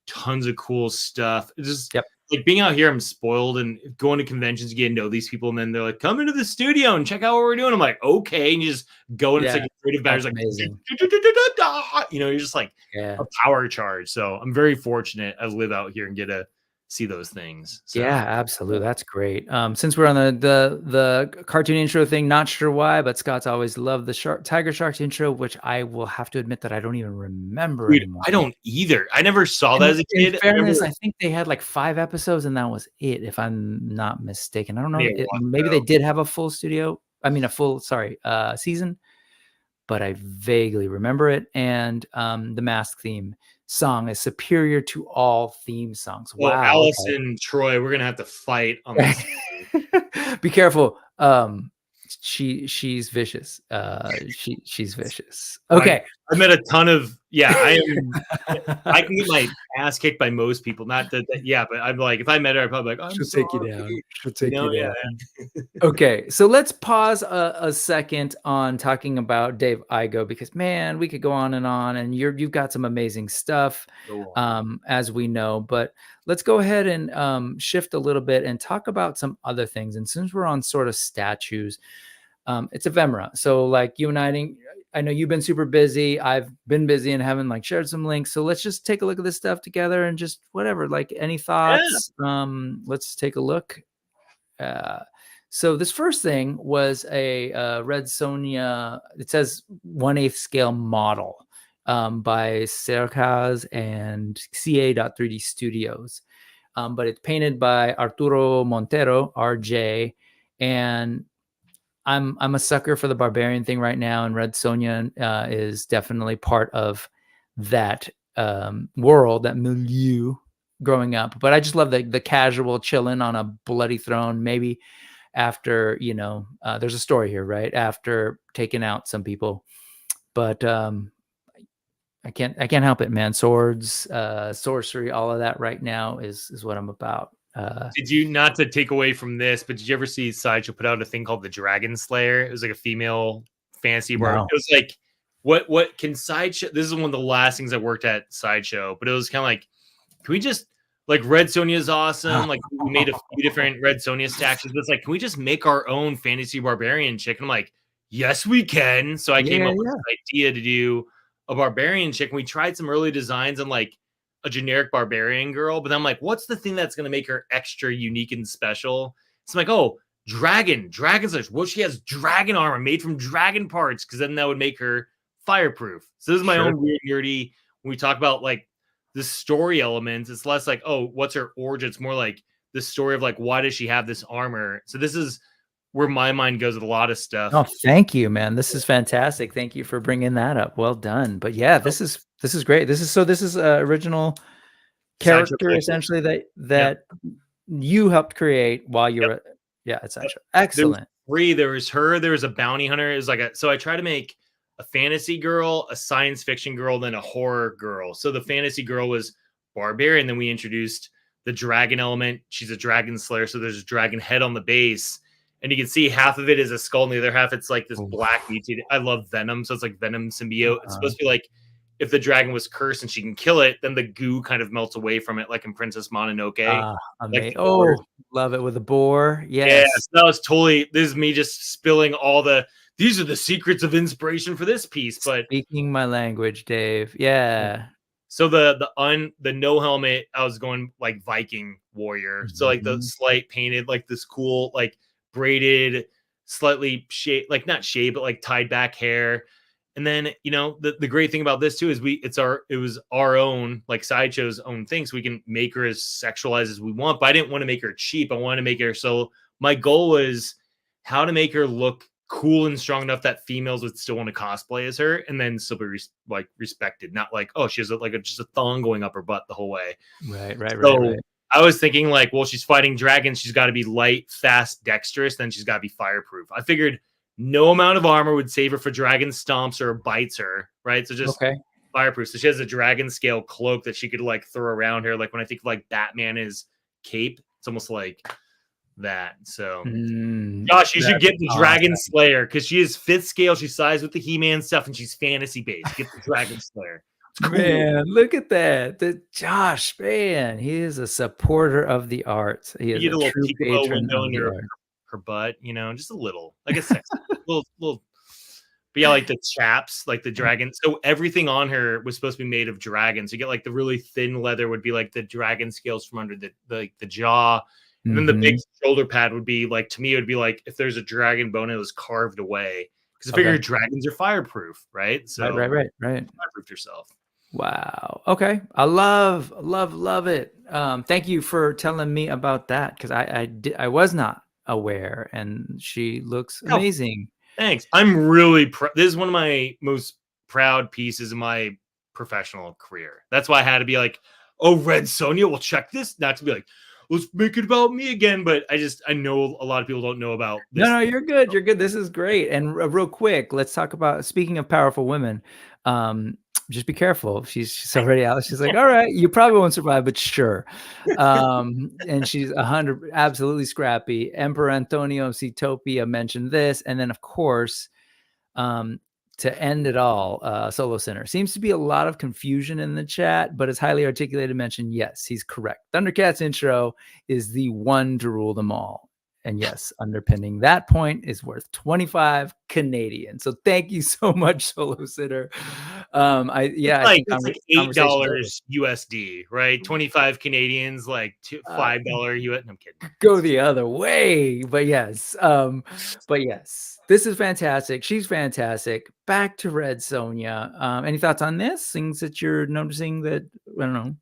tons of cool stuff. It's just like being out here, I'm spoiled, and going to conventions, you get to know these people, and then they're like, come into the studio and check out what we're doing. I'm like, okay. And you just go and it's like a creative batter's like, you know, you're just like a power charge. So I'm very fortunate I live out here and get to see those things. So. Yeah, absolutely. That's great. Since we're on the cartoon intro thing, not sure why, but Scott's always loved the Tiger Sharks intro, which I will have to admit that I don't even remember anymore. I don't either. I never saw that as a kid. In fairness, I think they had like 5 episodes and that was it, if I'm not mistaken. I don't know. Maybe they did have a full season, but I vaguely remember it. And the Mask theme song is superior to all theme songs. Well, wow. Alice and Troy, we're gonna have to fight on this. Be careful. She's vicious. She's vicious. Okay. I met a ton of I can get my ass kicked by most people. Not that but I'm like, if I met her, I'd probably be like, she'll take you down. She'll take you down. Okay, so let's pause a second on talking about Dave Igo, because man, we could go on, and you've got some amazing stuff, as we know. But let's go ahead and shift a little bit and talk about some other things. And since we're on sort of statues, it's ephemera. So like you and I know you've been super busy. I've been busy and haven't like shared some links. So let's just take a look at this stuff together and just whatever, like any thoughts. Let's take a look. So this first thing was a Red Sonja, it says 1/8 scale model. by Cercas and CA.3D Studios. But it's painted by Arturo Montero, RJ, and I'm a sucker for the barbarian thing right now, and Red Sonja is definitely part of that world, that milieu growing up. But I just love the casual chilling on a bloody throne, maybe after, there's a story here, right? After taking out some people. But I can't help it, man. Swords, sorcery, all of that right now is what I'm about. Did you, not to take away from this, but did you ever see Sideshow put out a thing called the Dragon Slayer? It was like a female fantasy bar. No. It was like, what can Sideshow? This is one of the last things I worked at Sideshow, but it was kind of like, can we just, like, Red Sonja is awesome. Like, we made a few different Red Sonja stacks. It's like, can we just make our own fantasy barbarian chick? And I'm like, yes, we can. So I came up with this idea to do a barbarian chick. And we tried some early designs on like a generic barbarian girl, but I'm like, what's the thing that's going to make her extra unique and special? So I'm like, oh, dragon's, well, she has dragon armor made from dragon parts, because then that would make her fireproof. So this is my own weird nerdy. When we talk about like the story elements, it's less like, oh, what's her origin? It's more like the story of like, why does she have this armor? So this is where my mind goes with a lot of stuff. Oh, thank you, man. This is fantastic. Thank you for bringing that up. Well done. But yeah, this is great. This is original character essentially that you helped create while you were it's actually excellent. There was her, there was a bounty hunter. It was like so I try to make a fantasy girl, a science fiction girl, then a horror girl. So the fantasy girl was barbarian. Then we introduced the dragon element. She's a dragon slayer. So there's a dragon head on the base. And you can see half of it is a skull, and the other half, it's like this black mutated. I love Venom. So it's like Venom symbiote. It's supposed to be like, if the dragon was cursed and she can kill it, then the goo kind of melts away from it, like in Princess Mononoke. Like love it with a boar. Yes. Yeah, so that was totally, this is me just spilling all these are the secrets of inspiration for this piece. But speaking my language, Dave. Yeah. So the no helmet, I was going like Viking warrior. So like the slight painted, like this cool, like braided, slightly shade, like not shade, but like tied back hair. And then, the great thing about this too is it was our own, like Sideshow's own thing. So we can make her as sexualized as we want, but I didn't want to make her cheap. I wanted to make her, so my goal was how to make her look cool and strong enough that females would still want to cosplay as her, and then still be respected. Not like, oh, she has just a thong going up her butt the whole way. Right. I was thinking like, well, she's fighting dragons. She's got to be light, fast, dexterous. Then she's got to be fireproof. I figured no amount of armor would save her for dragon stomps or bites her, right? So just fireproof. So she has a dragon scale cloak that she could like throw around her. Like when I think of like Batman is cape, it's almost like that. So Josh, you should get the Dragon Slayer, because she is 5th scale. She's sized with the He-Man stuff, and she's fantasy based. Get the Dragon Slayer. Cool. Man, look at that. Josh, man, he is a supporter of the arts. He is a true patron of the arts. Her butt, just a little, like a sex, little. But yeah, like the chaps, like the dragon. So everything on her was supposed to be made of dragons. You get like the really thin leather would be like the dragon scales from under the jaw, and then the big shoulder pad would be like, to me, it would be like if there's a dragon bone, it was carved away, because I figure dragons are fireproof, right? So right. Fireproofed yourself. Wow. Okay. I love it. Thank you for telling me about that, because I was not aware, and she looks amazing. Thanks. I'm really this is one of my most proud pieces in my professional career. That's why I had to be like, oh, Red Sonja, well, check this. Not to be like, let's make it about me again. But I know a lot of people don't know about this. No, you're good. You're good. This is great. And real quick, let's talk about, speaking of powerful women, just be careful. She's already out. She's like, all right, you probably won't survive, but sure. And she's 100, absolutely scrappy. Emperor Antonio of Zootopia mentioned this. And then, of course, to end it all, Solo Sinner. Seems to be a lot of confusion in the chat, but it's highly articulated mention. Yes, he's correct. Thundercats intro is the one to rule them all. And yes, underpinning that point is worth 25 Canadian. So thank you so much, Solo Sitter. I think it's like $8 USD, right? 25 Canadians, like $5 US. No, I'm kidding. Go the other way, but yes, this is fantastic. She's fantastic. Back to Red Sonja. Any thoughts on this? Things that you're noticing that I don't know.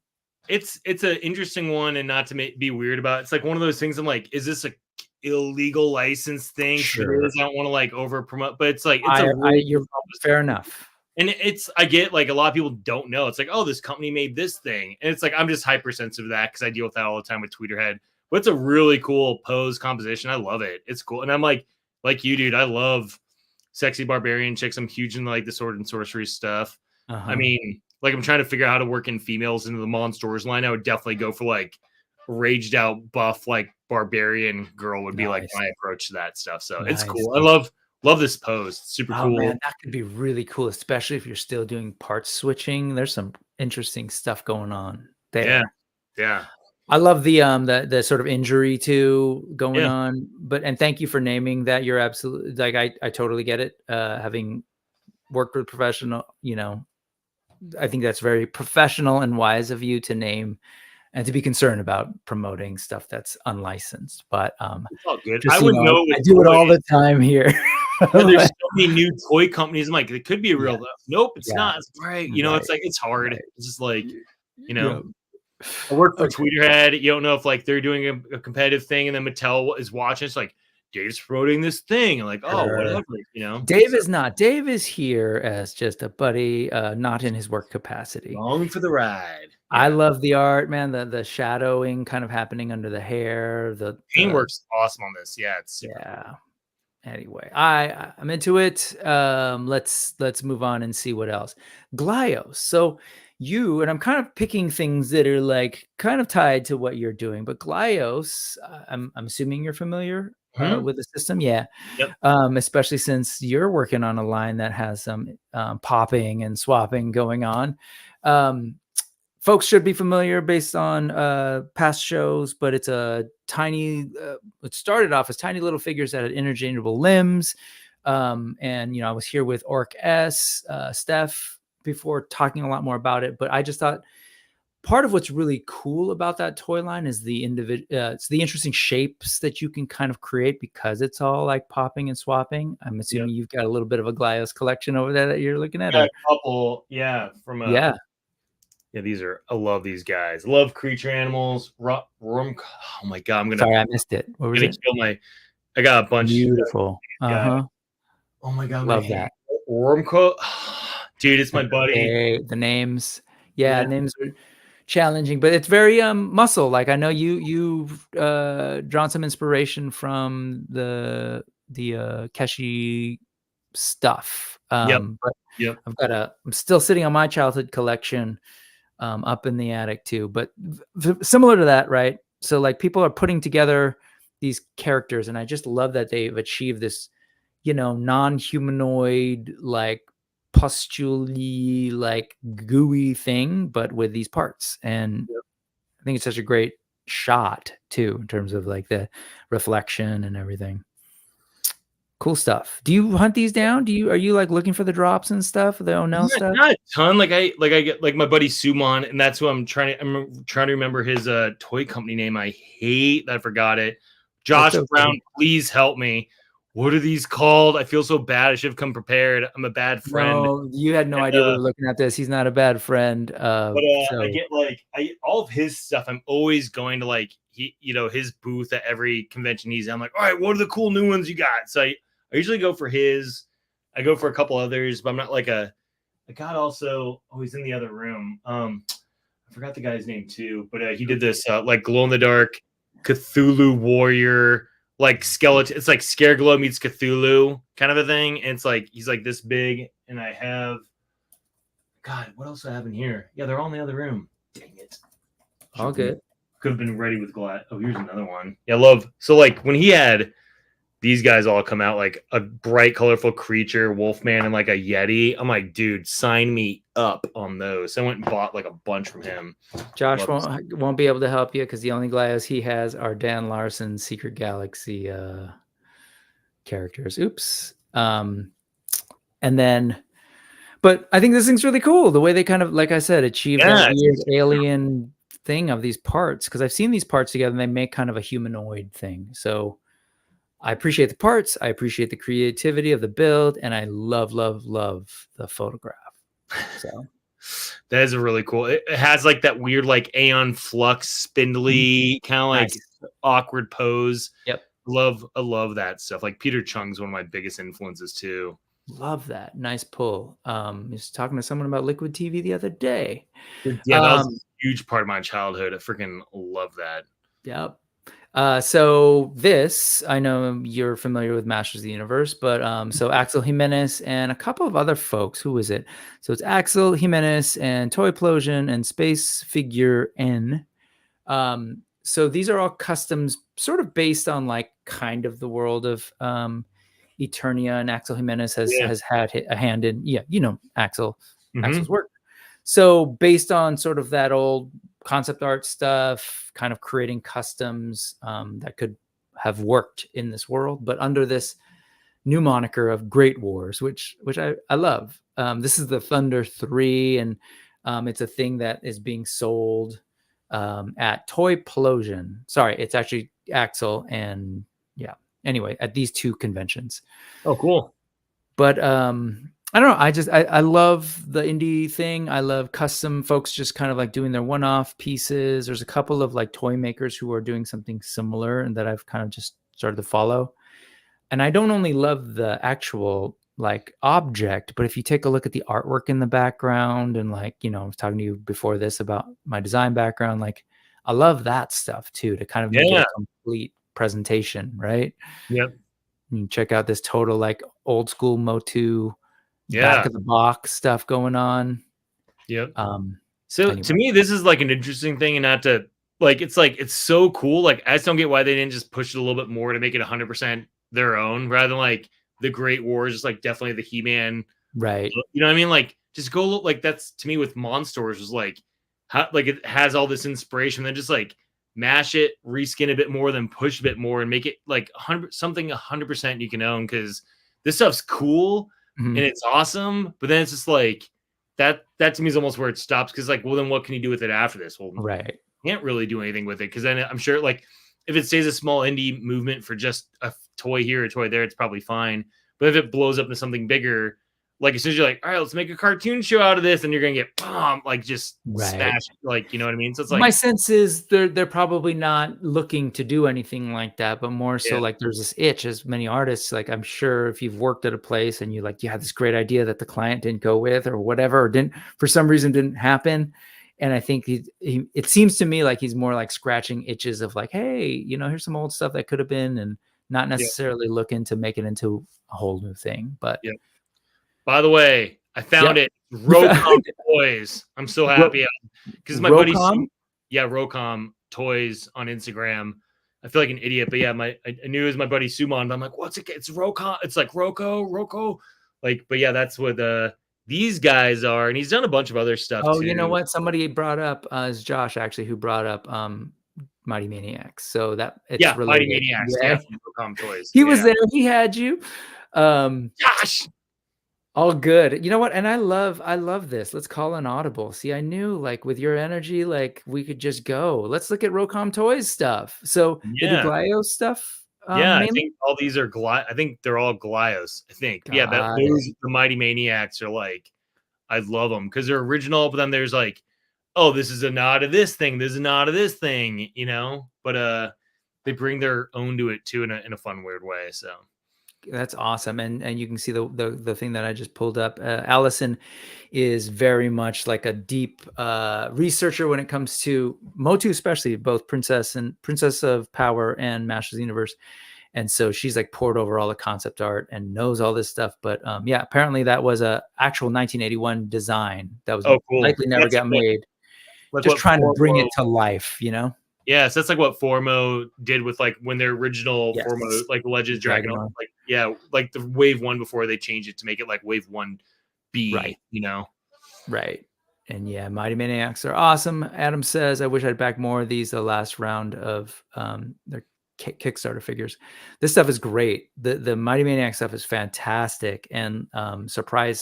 It's an interesting one, and not to be weird about it. It's like one of those things. I'm like, is this a illegal license thing? Sure. I don't want to like over promote, but it's like you're fair enough. And I get like a lot of people don't know. It's like, oh, this company made this thing, and it's like I'm just hypersensitive to that because I deal with that all the time with Tweeterhead. But it's a really cool pose composition. I love it. It's cool, and I'm like you, dude. I love sexy barbarian chicks. I'm huge into like the sword and sorcery stuff. I mean, like I'm trying to figure out how to work in females into the Monsters line. I would definitely go for like raged out buff like barbarian girl would be like my approach to that stuff. So it's cool. I love this pose. It's super cool. Man, that could be really cool, especially if you're still doing part switching. There's some interesting stuff going on there. Yeah. I love the sort of injury too going on. And thank you for naming that. You're absolutely like I totally get it. Having worked with professional, I think that's very professional and wise of you to name and to be concerned about promoting stuff that's unlicensed. But it's all good. I would know. I do it all the time here. There's so many new toy companies. I'm like, it could be real. Nope, it's not. It's right. It's like it's hard. It's just like, I work for Tweeterhead. You don't know if like they're doing a competitive thing, and then Mattel is watching. It's like Dave's promoting this thing. And like, oh, whatever. Dave is not. Dave is here as just a buddy, not in his work capacity. Long for the ride. I love the art, man. The shadowing kind of happening under the hair. The paint works awesome on this. Yeah, it's super cool. Anyway, I'm into it. Let's move on and see what else. Glyos. So and I'm kind of picking things that are like kind of tied to what you're doing, but Glyos, I'm assuming you're familiar with the system. Yeah. Yep. Especially since you're working on a line that has some popping and swapping going on. Folks should be familiar based on past shows, but it's a tiny, it started off as tiny little figures that had interchangeable limbs. And, I was here with Orc S, Steph, before talking a lot more about it, but I just thought part of what's really cool about that toy line is it's the interesting shapes that you can kind of create because it's all like popping and swapping. I'm assuming you've got a little bit of a Glyos collection over there that you're looking at. A couple, I love these guys. Love creature animals. Oh my god, sorry, I missed it. What was it? I got a bunch. Beautiful. Oh my god, love that. Wormco. Dude, it's my buddy. The names. Names are challenging, but it's very muscle. Like I know you've drawn some inspiration from the Keshi stuff. I'm still sitting on my childhood collection up in the attic too, but similar to that, right? So like people are putting together these characters, and I just love that they've achieved this, non-humanoid, like pustulely, like gooey thing, but with these parts. And I think it's such a great shot too, in terms of like the reflection and everything. Cool stuff. Do you hunt these down? Are you like looking for the drops and stuff, the Onell stuff? Not a ton. Like I get like my buddy Suman, and that's who I'm trying to remember his toy company name. I hate that I forgot it. Josh Brown, please help me. What are these called? I feel so bad. I should have come prepared. I'm a bad friend. No, you had no idea we were looking at this. He's not a bad friend. I get all of his stuff. I'm always going to like his booth at every convention he's at. I'm like, all right, what are the cool new ones you got? So I usually go for his. I go for a couple others, but I'm not like I got also. Oh, he's in the other room. I forgot the guy's name too, but he did this like glow in the dark Cthulhu warrior. Like skeleton, it's like Scareglow meets Cthulhu kind of a thing. And it's like he's like this big, and I have what else do I have in here? Yeah, they're all in the other room. Dang it. All good. Could have been ready with glass. Oh, here's another one. Yeah, so like when he had these guys all come out, like a bright, colorful creature, Wolfman, and like a Yeti. I'm like, dude, sign me up on those. So I went and bought like a bunch from him. Josh won't be able to help you because the only Glyos he has are Dan Larson's Secret Galaxy characters. Oops. And then, But I think this thing's really cool. The way they kind of, like I said, achieve that weird alien thing of these parts. Because I've seen these parts together and they make kind of a humanoid thing. So I appreciate the parts. I appreciate the creativity of the build. And I love, love, love the photograph. So that is a really cool. It has like that weird, like Aeon Flux, spindly, kind of like awkward pose. Yep. I love that stuff. Like Peter Chung's one of my biggest influences too. Love that. Nice pull. I was talking to someone about Liquid TV the other day. Yeah, that was a huge part of my childhood. I freaking love that. Yep. So this, I know you're familiar with Masters of the Universe, but so Axel Jimenez and a couple of other folks. Who is it? So it's Axel Jimenez and Toyplosion and Space Figure N. So these are all customs sort of based on like kind of the world of Eternia, and Axel Jimenez has had a hand in, Axel's work. So based on sort of that old concept art stuff, kind of creating customs that could have worked in this world, but under this new moniker of Great Wars, which I love. This is the Thunder 3, and it's a thing that is being sold at Toyplosion. Sorry, it's actually Axel and anyway, at these two conventions. Oh, cool. But I don't know. I love the indie thing. I love custom folks just kind of like doing their one-off pieces. There's a couple of like toy makers who are doing something similar and that I've kind of just started to follow. And I don't only love the actual like object, but if you take a look at the artwork in the background and like, I was talking to you before this about my design background, like I love that stuff too, to kind of make it a complete presentation, right? Yep. You check out this total like old school Motu back of the box stuff going on. Yep. To me, this is like an interesting thing, and not to like it's so cool. Like I just don't get why they didn't just push it a little bit more to make it 100% their own, rather than like the Great Wars, just like definitely the He-Man, right? You know what I mean? Like just go look. Like that's to me with Monsters was like how like it has all this inspiration, then just like mash it, reskin a bit more, then push a bit more, and make it like 100% you can own, because this stuff's cool and it's awesome. But then it's just like that to me is almost where it stops, because like, well, then what can you do with it after this? Well, right, you can't really do anything with it, because then I'm sure like if it stays a small indie movement for just a toy here, a toy there, it's probably fine. But if it blows up into something bigger, like as soon as you're like, all right, let's make a cartoon show out of this, and you're gonna get bombed, like just smash, like, you know what I mean? So it's like, my sense is they're probably not looking to do anything like that, but more so like there's this itch, as many artists, like I'm sure if you've worked at a place and you like, you had this great idea that the client didn't go with or whatever, or didn't for some reason didn't happen. And I think it seems to me like he's more like scratching itches of like, hey, here's some old stuff that could have been, and not necessarily looking to make it into a whole new thing. But by the way, I found it. Rocom Toys. I'm so happy because my buddy, Rocom Toys on Instagram. I feel like an idiot, but yeah, I knew it was my buddy Suman. But I'm like, what's it? It's Rocom. It's like Roco. Like, but yeah, that's what these guys are, and he's done a bunch of other stuff. Oh, too. You know what? Somebody brought up is Josh actually, who brought up Mighty Maniacs. So that it's related. Mighty Maniacs. Yeah, Rocom Toys. He was there. He had you. Gosh. All good. You know what? And I love this. Let's call an audible. See, I knew like with your energy, like we could just go. Let's look at Rocom Toys stuff. So they do Glyos stuff. I think all these are I think they're all Glyos. I think. The Mighty Maniacs are like, I love them because they're original, but then there's like, oh, this is a nod to this thing. This is a nod to this thing, But they bring their own to it too in a fun, weird way. So. That's awesome. And you can see the thing that I just pulled up. Allison is very much like a deep researcher when it comes to Motu, especially both Princess of Power and Masters of the Universe. And so she's like poured over all the concept art and knows all this stuff. But apparently that was a actual 1981 design that was likely never got made. Just trying to bring it to life, Yeah, so that's like what Formo did with like when their original Formo, like Legends Dragon, like the Wave 1 before they changed it to make it like Wave 1B, right? Right. And Mighty Maniacs are awesome. Adam says, I wish I'd back more of these. The last round of their Kickstarter figures. This stuff is great. The Mighty Maniac stuff is fantastic. And surprise,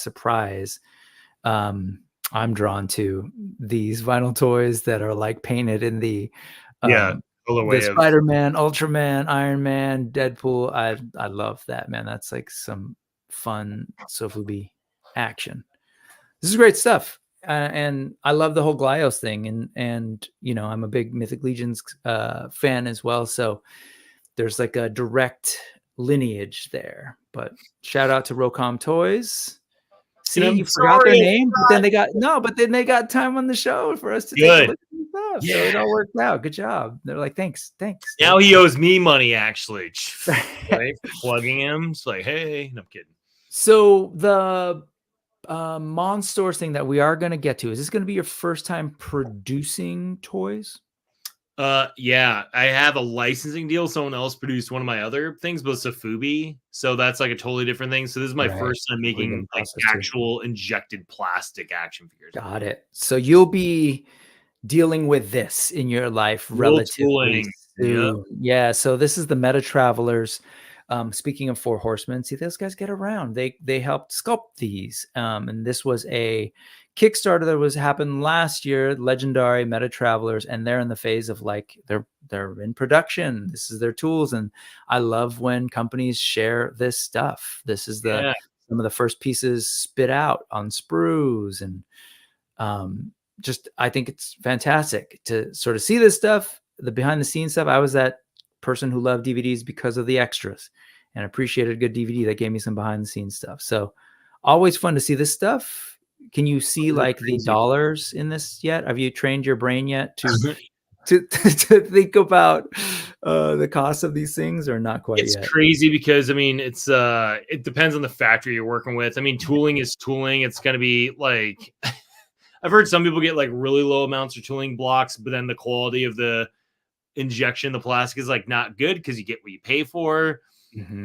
I'm drawn to these vinyl toys that are like painted in the Color way of Spider-Man, Ultraman, Iron Man, Deadpool. I love that, man. That's like some fun Sofubi action. This is great stuff. And I love the whole Glyos thing. And you know, I'm a big Mythic Legions fan as well. So there's like a direct lineage there. But shout out to Rocom Toys. See, you forgot their name, but then they got time on the show for us to take a look at the stuff. Yeah. So it all worked out. Good job. They're like, thanks. Now he owes me money, actually. Right? Plugging him. It's like, hey, no, I'm kidding. So the Monstors thing that we are going to get to, is this going to be your first time producing toys? Yeah, I have a licensing deal. Someone else produced one of my other things, but it's a Fubi, so that's like a totally different thing. So this is my first time making like actual injected plastic action figures. Got it. So you'll be dealing with this in your life relatively soon. Yeah. So this is the Meta Travelers. Speaking of Four Horsemen, see, those guys get around. They helped sculpt these, and this was a Kickstarter that happened last year. Legendary Meta Travelers, and they're in the phase of like they're in production. This is their tools, and I love when companies share this stuff. This is some of the first pieces spit out on sprues, and just I think it's fantastic to sort of see this stuff, the behind the scenes stuff. I was that person who loved DVDs because of the extras and appreciated a good DVD that gave me some behind the scenes stuff. So always fun to see this stuff. Can you see like the dollars in this yet? Have you trained your brain yet to think about the cost of these things, or not quite yet? It's crazy because I mean it depends on the factory you're working with. I mean, tooling is tooling. It's going to be like I've heard some people get like really low amounts of tooling blocks, but then the quality of the injection, the plastic is like not good because you get what you pay for.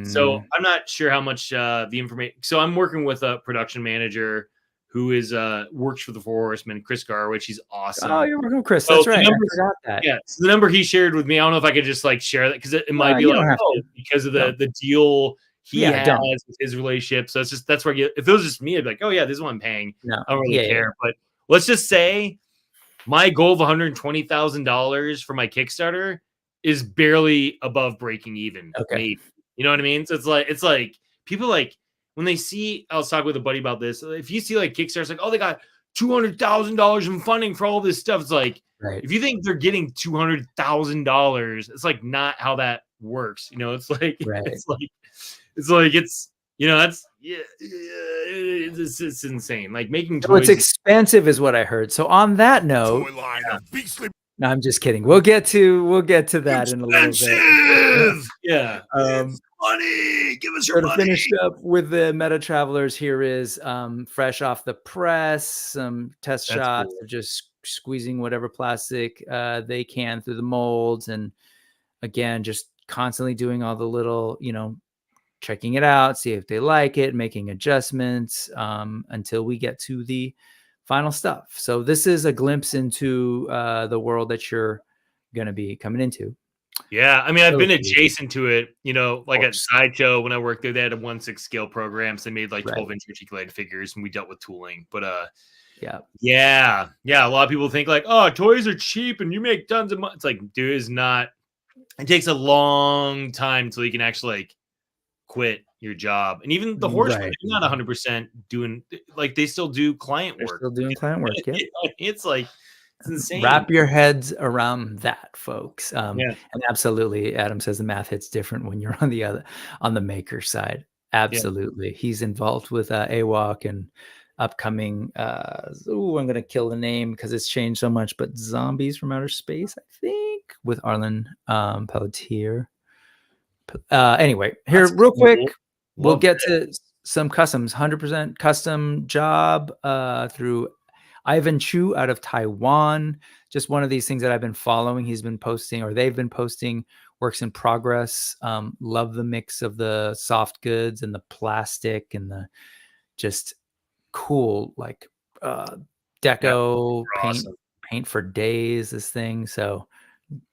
So I'm not sure how much the information. So I'm working with a production manager who is works for the Four Horsemen, Chris Garwich. He's awesome. Oh, you're working with Chris. That's right. I forgot that. Yeah. So the number he shared with me, I don't know if I could just like share that because it might be like because of the deal he has with his relationship. So it's just that's where if it was just me, I'd be like, oh yeah, this is what I'm paying. No, I don't really care. But let's just say my goal of $120,000 for my Kickstarter is barely above breaking even. Okay. Maybe. You know what I mean? So it's like people like when they see, I was talking with a buddy about this. If you see like Kickstarter, it's like, oh, they got $200,000 in funding for all this stuff. It's like, if you think they're getting $200,000, it's like not how that works. You know, it's like, it's you know, that's it's insane. Like making toys. So it's expensive is what I heard. So on that note, no, I'm just kidding. We'll get to that in a little bit. Yeah. Money. Give us your money. To finish up with the Meta Travelers, here is fresh off the press, some test shots of just squeezing whatever plastic they can through the molds, and again, just constantly doing all the little, you know, checking it out, see if they like it, making adjustments until we get to the final stuff. So this is a glimpse into the world that you're going to be coming into. Yeah, I mean, I've been adjacent to it, you know, like at Sideshow when I worked there, they had a 1/6 scale program. So they made like 12-inch articulated figures, and we dealt with tooling. But yeah. A lot of people think like, oh, toys are cheap and you make tons of money. It's like, dude, it's not. It takes a long time till you can actually like quit your job. And even the Horsemen, they're not 100% doing, like they still do client work. Still doing client work, yeah. It's like, it's insane. Wrap your heads around that, folks. And absolutely, Adam says the math hits different when you're on the maker side. Absolutely. Yeah. He's involved with AWOC and upcoming, I'm going to kill the name because it's changed so much, but Zombies from Outer Space, I think, with Arlen Pelletier. Anyway, here real quick, we'll get to some customs. 100% custom job through Ivan Chu out of Taiwan. Just one of these things that I've been following. He's been posting, or they've been posting, works in progress. Love the mix of the soft goods and the plastic and the just cool, like deco paint for days, this thing. So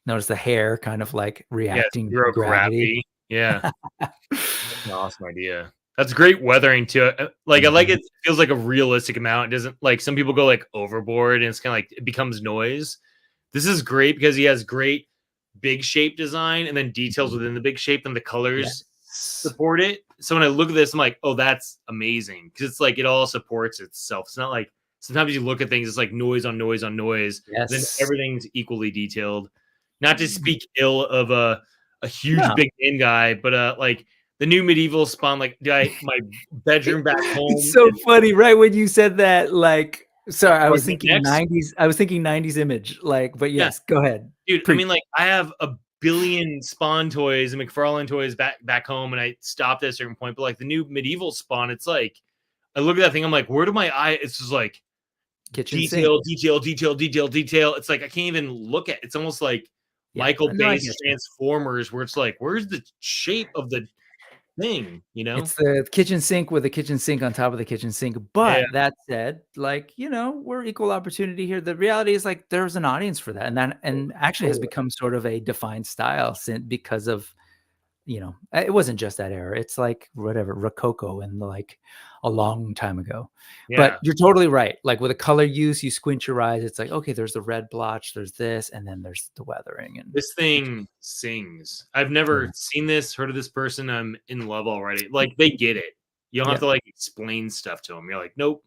notice the hair kind of like reacting to gravity. Yeah. That's an awesome idea. That's great weathering too. Like I like it. Feels like a realistic amount. It doesn't like some people go like overboard and it's kind of like it becomes noise. This is great because he has great big shape design and then details within the big shape and the colors support it. So when I look at this, I'm like, oh, that's amazing because it's like it all supports itself. It's not like sometimes you look at things, it's like noise on noise on noise. Then everything's equally detailed. Not to speak ill of a huge big name guy, but like. The new medieval spawn, like my bedroom back home. It's so funny, right? When you said that, like, sorry, I was thinking 90s. I was thinking 90s image, like, but yes, go ahead. Dude, I mean, like, I have a billion Spawn toys and McFarlane toys back home, and I stopped at a certain point. But like the new medieval Spawn, it's like I look at that thing, I'm like, where do my eye? It's just like kitchen detail. It's like I can't even look at. It's almost like Michael Bay's Transformers, where it's like, where's the shape of the thing, you know? It's the kitchen sink with a kitchen sink on top of the kitchen sink. But that said, like, you know, we're equal opportunity here. The reality is like there's an audience for that, and actually has become sort of a defined style because of, you know, it wasn't just that era. It's like whatever Rococo and like a long time ago. But you're totally right. Like with a color use, you squint your eyes. It's like, okay, there's the red blotch, there's this, and then there's the weathering. And this thing sings. I've never seen this, heard of this person. I'm in love already. Like they get it. You don't have to like explain stuff to them. You're like, nope.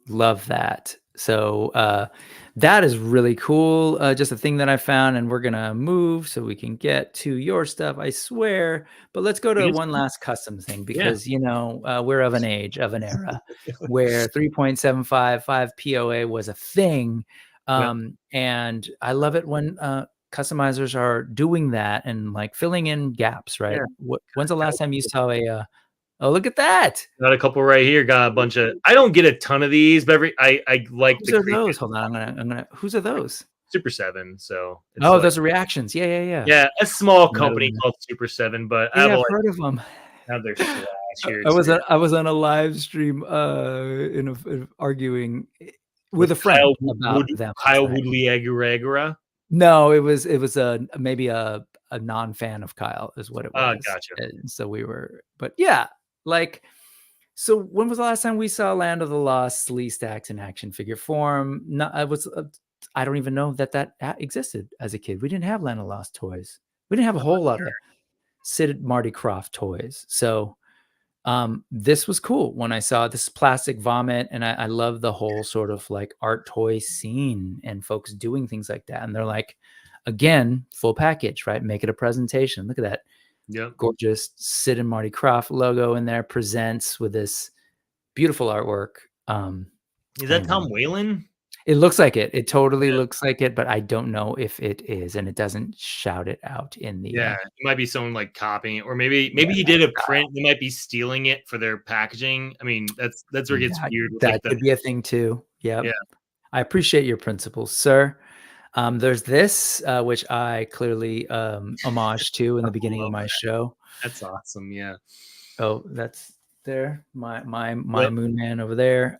Love that. So that is really cool. Just a thing that I found, and we're gonna move so we can get to your stuff, I swear. But let's go to one last custom thing because you know we're of an era where 3.755 POA was a thing, and I love it when customizers are doing that and like filling in gaps. Right? When's the last time you saw a oh, look at that! Got a couple right here. Got a bunch of. I don't get a ton of these, but I like. Whose are those? Hold on, I'm gonna. Whose are those? Super 7. So. Oh, like, those are reactions. Yeah. Yeah, a small company called Super 7, but I've heard of them. Have their slash here. I was on a live stream arguing with a friend about them. Kyle Woodley-Agura. No, it was maybe a non-fan of Kyle is what it was. Gotcha. And so we were, but yeah. Like, so when was the last time we saw Land of the Lost Slee stacks in action figure form? No, I don't even know that existed as a kid. We didn't have Land of the Lost toys. We didn't have a whole lot of Sid Marty Krofft toys. So this was cool when I saw this plastic vomit, and I love the whole sort of like art toy scene and folks doing things like that. And they're like, again, full package, right? Make it a presentation. Look at that. Gorgeous Sid and Marty Krofft logo in there, presents with this beautiful artwork. Is that Tom Whalen? It looks like it. It totally looks like it, but I don't know if it is, and it doesn't shout it out in the. Yeah, it might be someone like copying it, or maybe he did a print. They might be stealing it for their packaging. I mean, that's where it gets weird. That could be a thing too. Yeah. I appreciate your principles, sir. There's this, which I clearly homage to in the beginning of my show. That's awesome. Yeah. Oh, that's there. My Moon Man over there.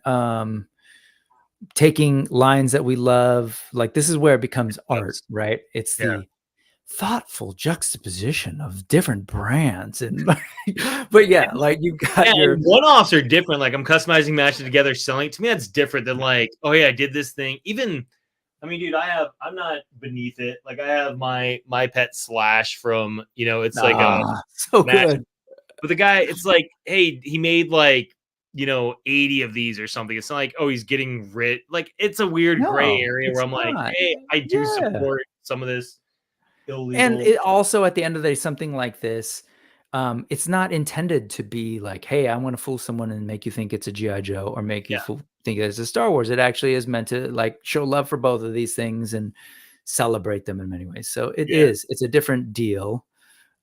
Taking lines that we love, like this is where it becomes art, right? It's the thoughtful juxtaposition of different brands, and but yeah, like you got your one-offs are different. Like I'm customizing, matching together, selling. To me, that's different than like, oh yeah, I did this thing. Even, I mean, dude, I'm not beneath it. Like I have my pet Slash from, you know, it's like so good. But the guy, it's like, hey, he made like, you know, 80 of these or something. It's not like, oh, he's getting rid. Like it's a weird gray area where I'm like, hey, I do support some of this illegal. And it also, at the end of the day, something like this, it's not intended to be like, hey, I want to fool someone and make you think it's a G.I. Joe or make you think it's a Star Wars. It actually is meant to like show love for both of these things and celebrate them in many ways. So it's a different deal.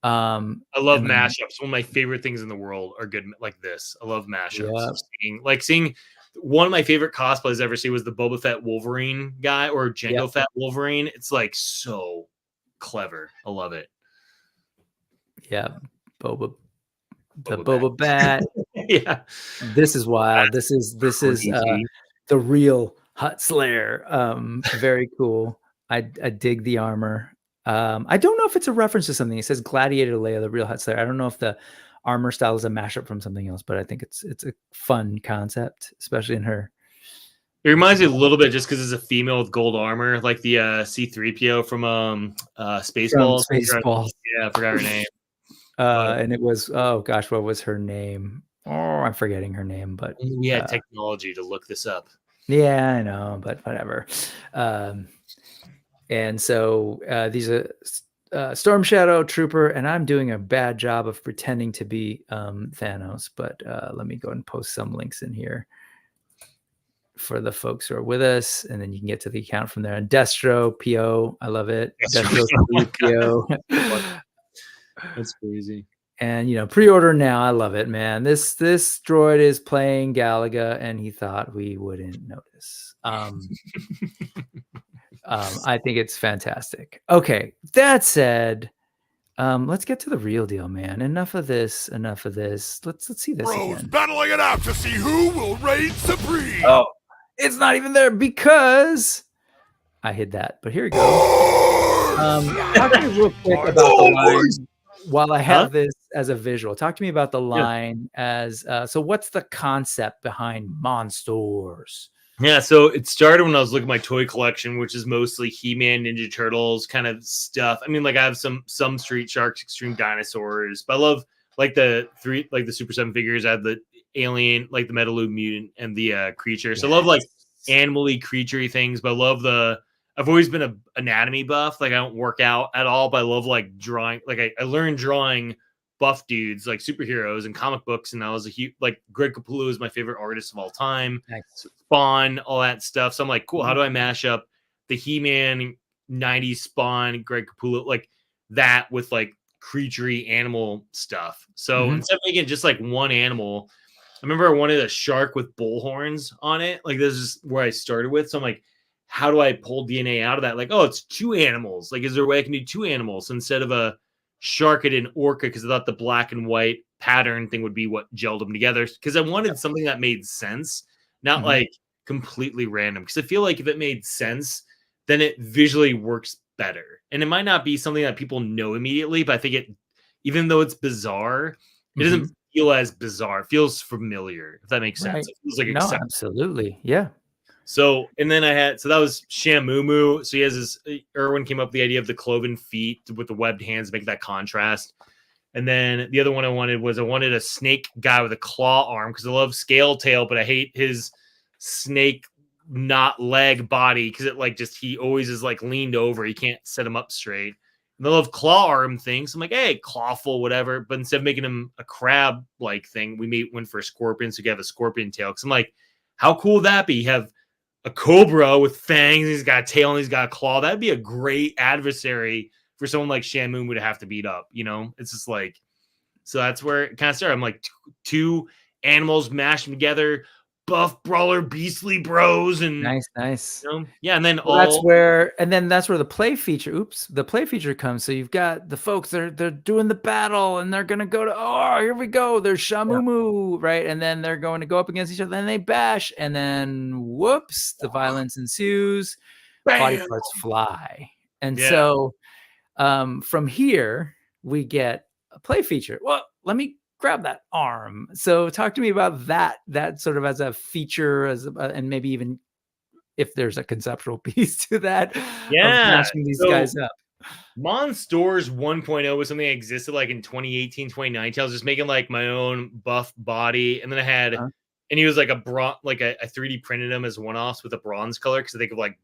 I love mashups. One of my favorite things in the world are good like this. I love mashups. Seeing one of my favorite cosplays I ever see was the Boba Fett Wolverine guy or Jango Fett Wolverine. It's like so clever. I love it. Yeah, Boba Bat. Yeah, this is wild. This is the real Hut Slayer. Very cool. I dig the armor. I don't know if it's a reference to something. It says Gladiator Leia, the real Hut Slayer. I don't know if the armor style is a mashup from something else, but I think it's a fun concept, especially in her. It reminds me a little bit just because it's a female with gold armor, like the C-3PO from Spaceballs. Spaceballs. Yeah, I forgot her name. And it was, oh gosh, what was her name? Oh, I'm forgetting her name, but we had technology to look this up. Yeah, I know, but whatever. And so these are Storm Shadow, Trooper, and I'm doing a bad job of pretending to be Thanos, but let me go and post some links in here for the folks who are with us, and then you can get to the account from there. And Destro, PO, I love it. Destro, PO. That's crazy. And pre-order now. I love it, man. This droid is playing Galaga, and he thought we wouldn't notice. I think it's fantastic. Okay, that said, let's get to the real deal, man. Enough of this. Let's see this Bros again. battling it out to see who will reign supreme. Oh, it's not even there because I hid that. But here we go. Talk to me real quick about the line. While I have this as a visual, talk to me about the line as so what's the concept behind Monsters? Yeah, so it started when I was looking at my toy collection, which is mostly He-Man, Ninja Turtles kind of stuff. I mean, like I have some Street Sharks, Extreme Dinosaurs, but I love like the Super 7 figures. I have the Alien, like the Metalube Mutant and the Creature. So I love like animal-y, creature-y things, but I love I've always been an anatomy buff. Like I don't work out at all, but I love like drawing. Like I learned drawing buff dudes like superheroes and comic books, and I was like Greg Capullo is my favorite artist of all time. Nice. Spawn, all that stuff. So I'm like, cool. How do I mash up the He-Man 90s Spawn, Greg Capullo, like that with like creaturey animal stuff? So instead of making just like one animal, I remember I wanted a shark with bull horns on it. Like this is where I started with. So I'm like, how do I pull DNA out of that? Like, oh, it's two animals. Like, is there a way I can do two animals instead of a shark? I did an orca because I thought the black and white pattern thing would be what gelled them together. Because I wanted something that made sense, not like completely random. Because I feel like if it made sense, then it visually works better. And it might not be something that people know immediately, but I think it, even though it's bizarre, it doesn't feel as bizarre. It feels familiar, if that makes sense. It feels like acceptable. Absolutely. Yeah. So, and then that was Shamumu. So he has this, Irwin came up with the idea of the cloven feet with the webbed hands, make that contrast. And then the other one I wanted a snake guy with a claw arm because I love Scale Tail, but I hate his snake not leg body because it like he always is like leaned over. You can't set him up straight. And I love claw arm things. I'm like, hey, clawful, whatever. But instead of making him a crab like thing, we went for a scorpion. So you have a scorpion tail. Because I'm like, how cool would that be? You have a cobra with fangs, he's got a tail and he's got a claw. That'd be a great adversary for someone like Shamumu to have to beat up, It's just like, so that's where it kind of started. I'm like, two animals mashed together, buff brawler, beastly bros, and nice. Yeah, and then that's where the play feature comes. So you've got the folks they're doing the battle and they're gonna go to here we go. There's Shamumu, right? And then they're going to go up against each other, and they bash, and then whoops, the violence ensues. Bam! Body parts fly, and so from here we get a play feature. Well, let me grab that arm. So talk to me about that sort of as a feature, and maybe even if there's a conceptual piece to that. Mashing these guys up. Monsters 1.0 was something that existed like in 2018, 2019. I was just making like my own buff body. And then I had, and he was like a 3D printed him as one-offs with a bronze color. Cause I think of like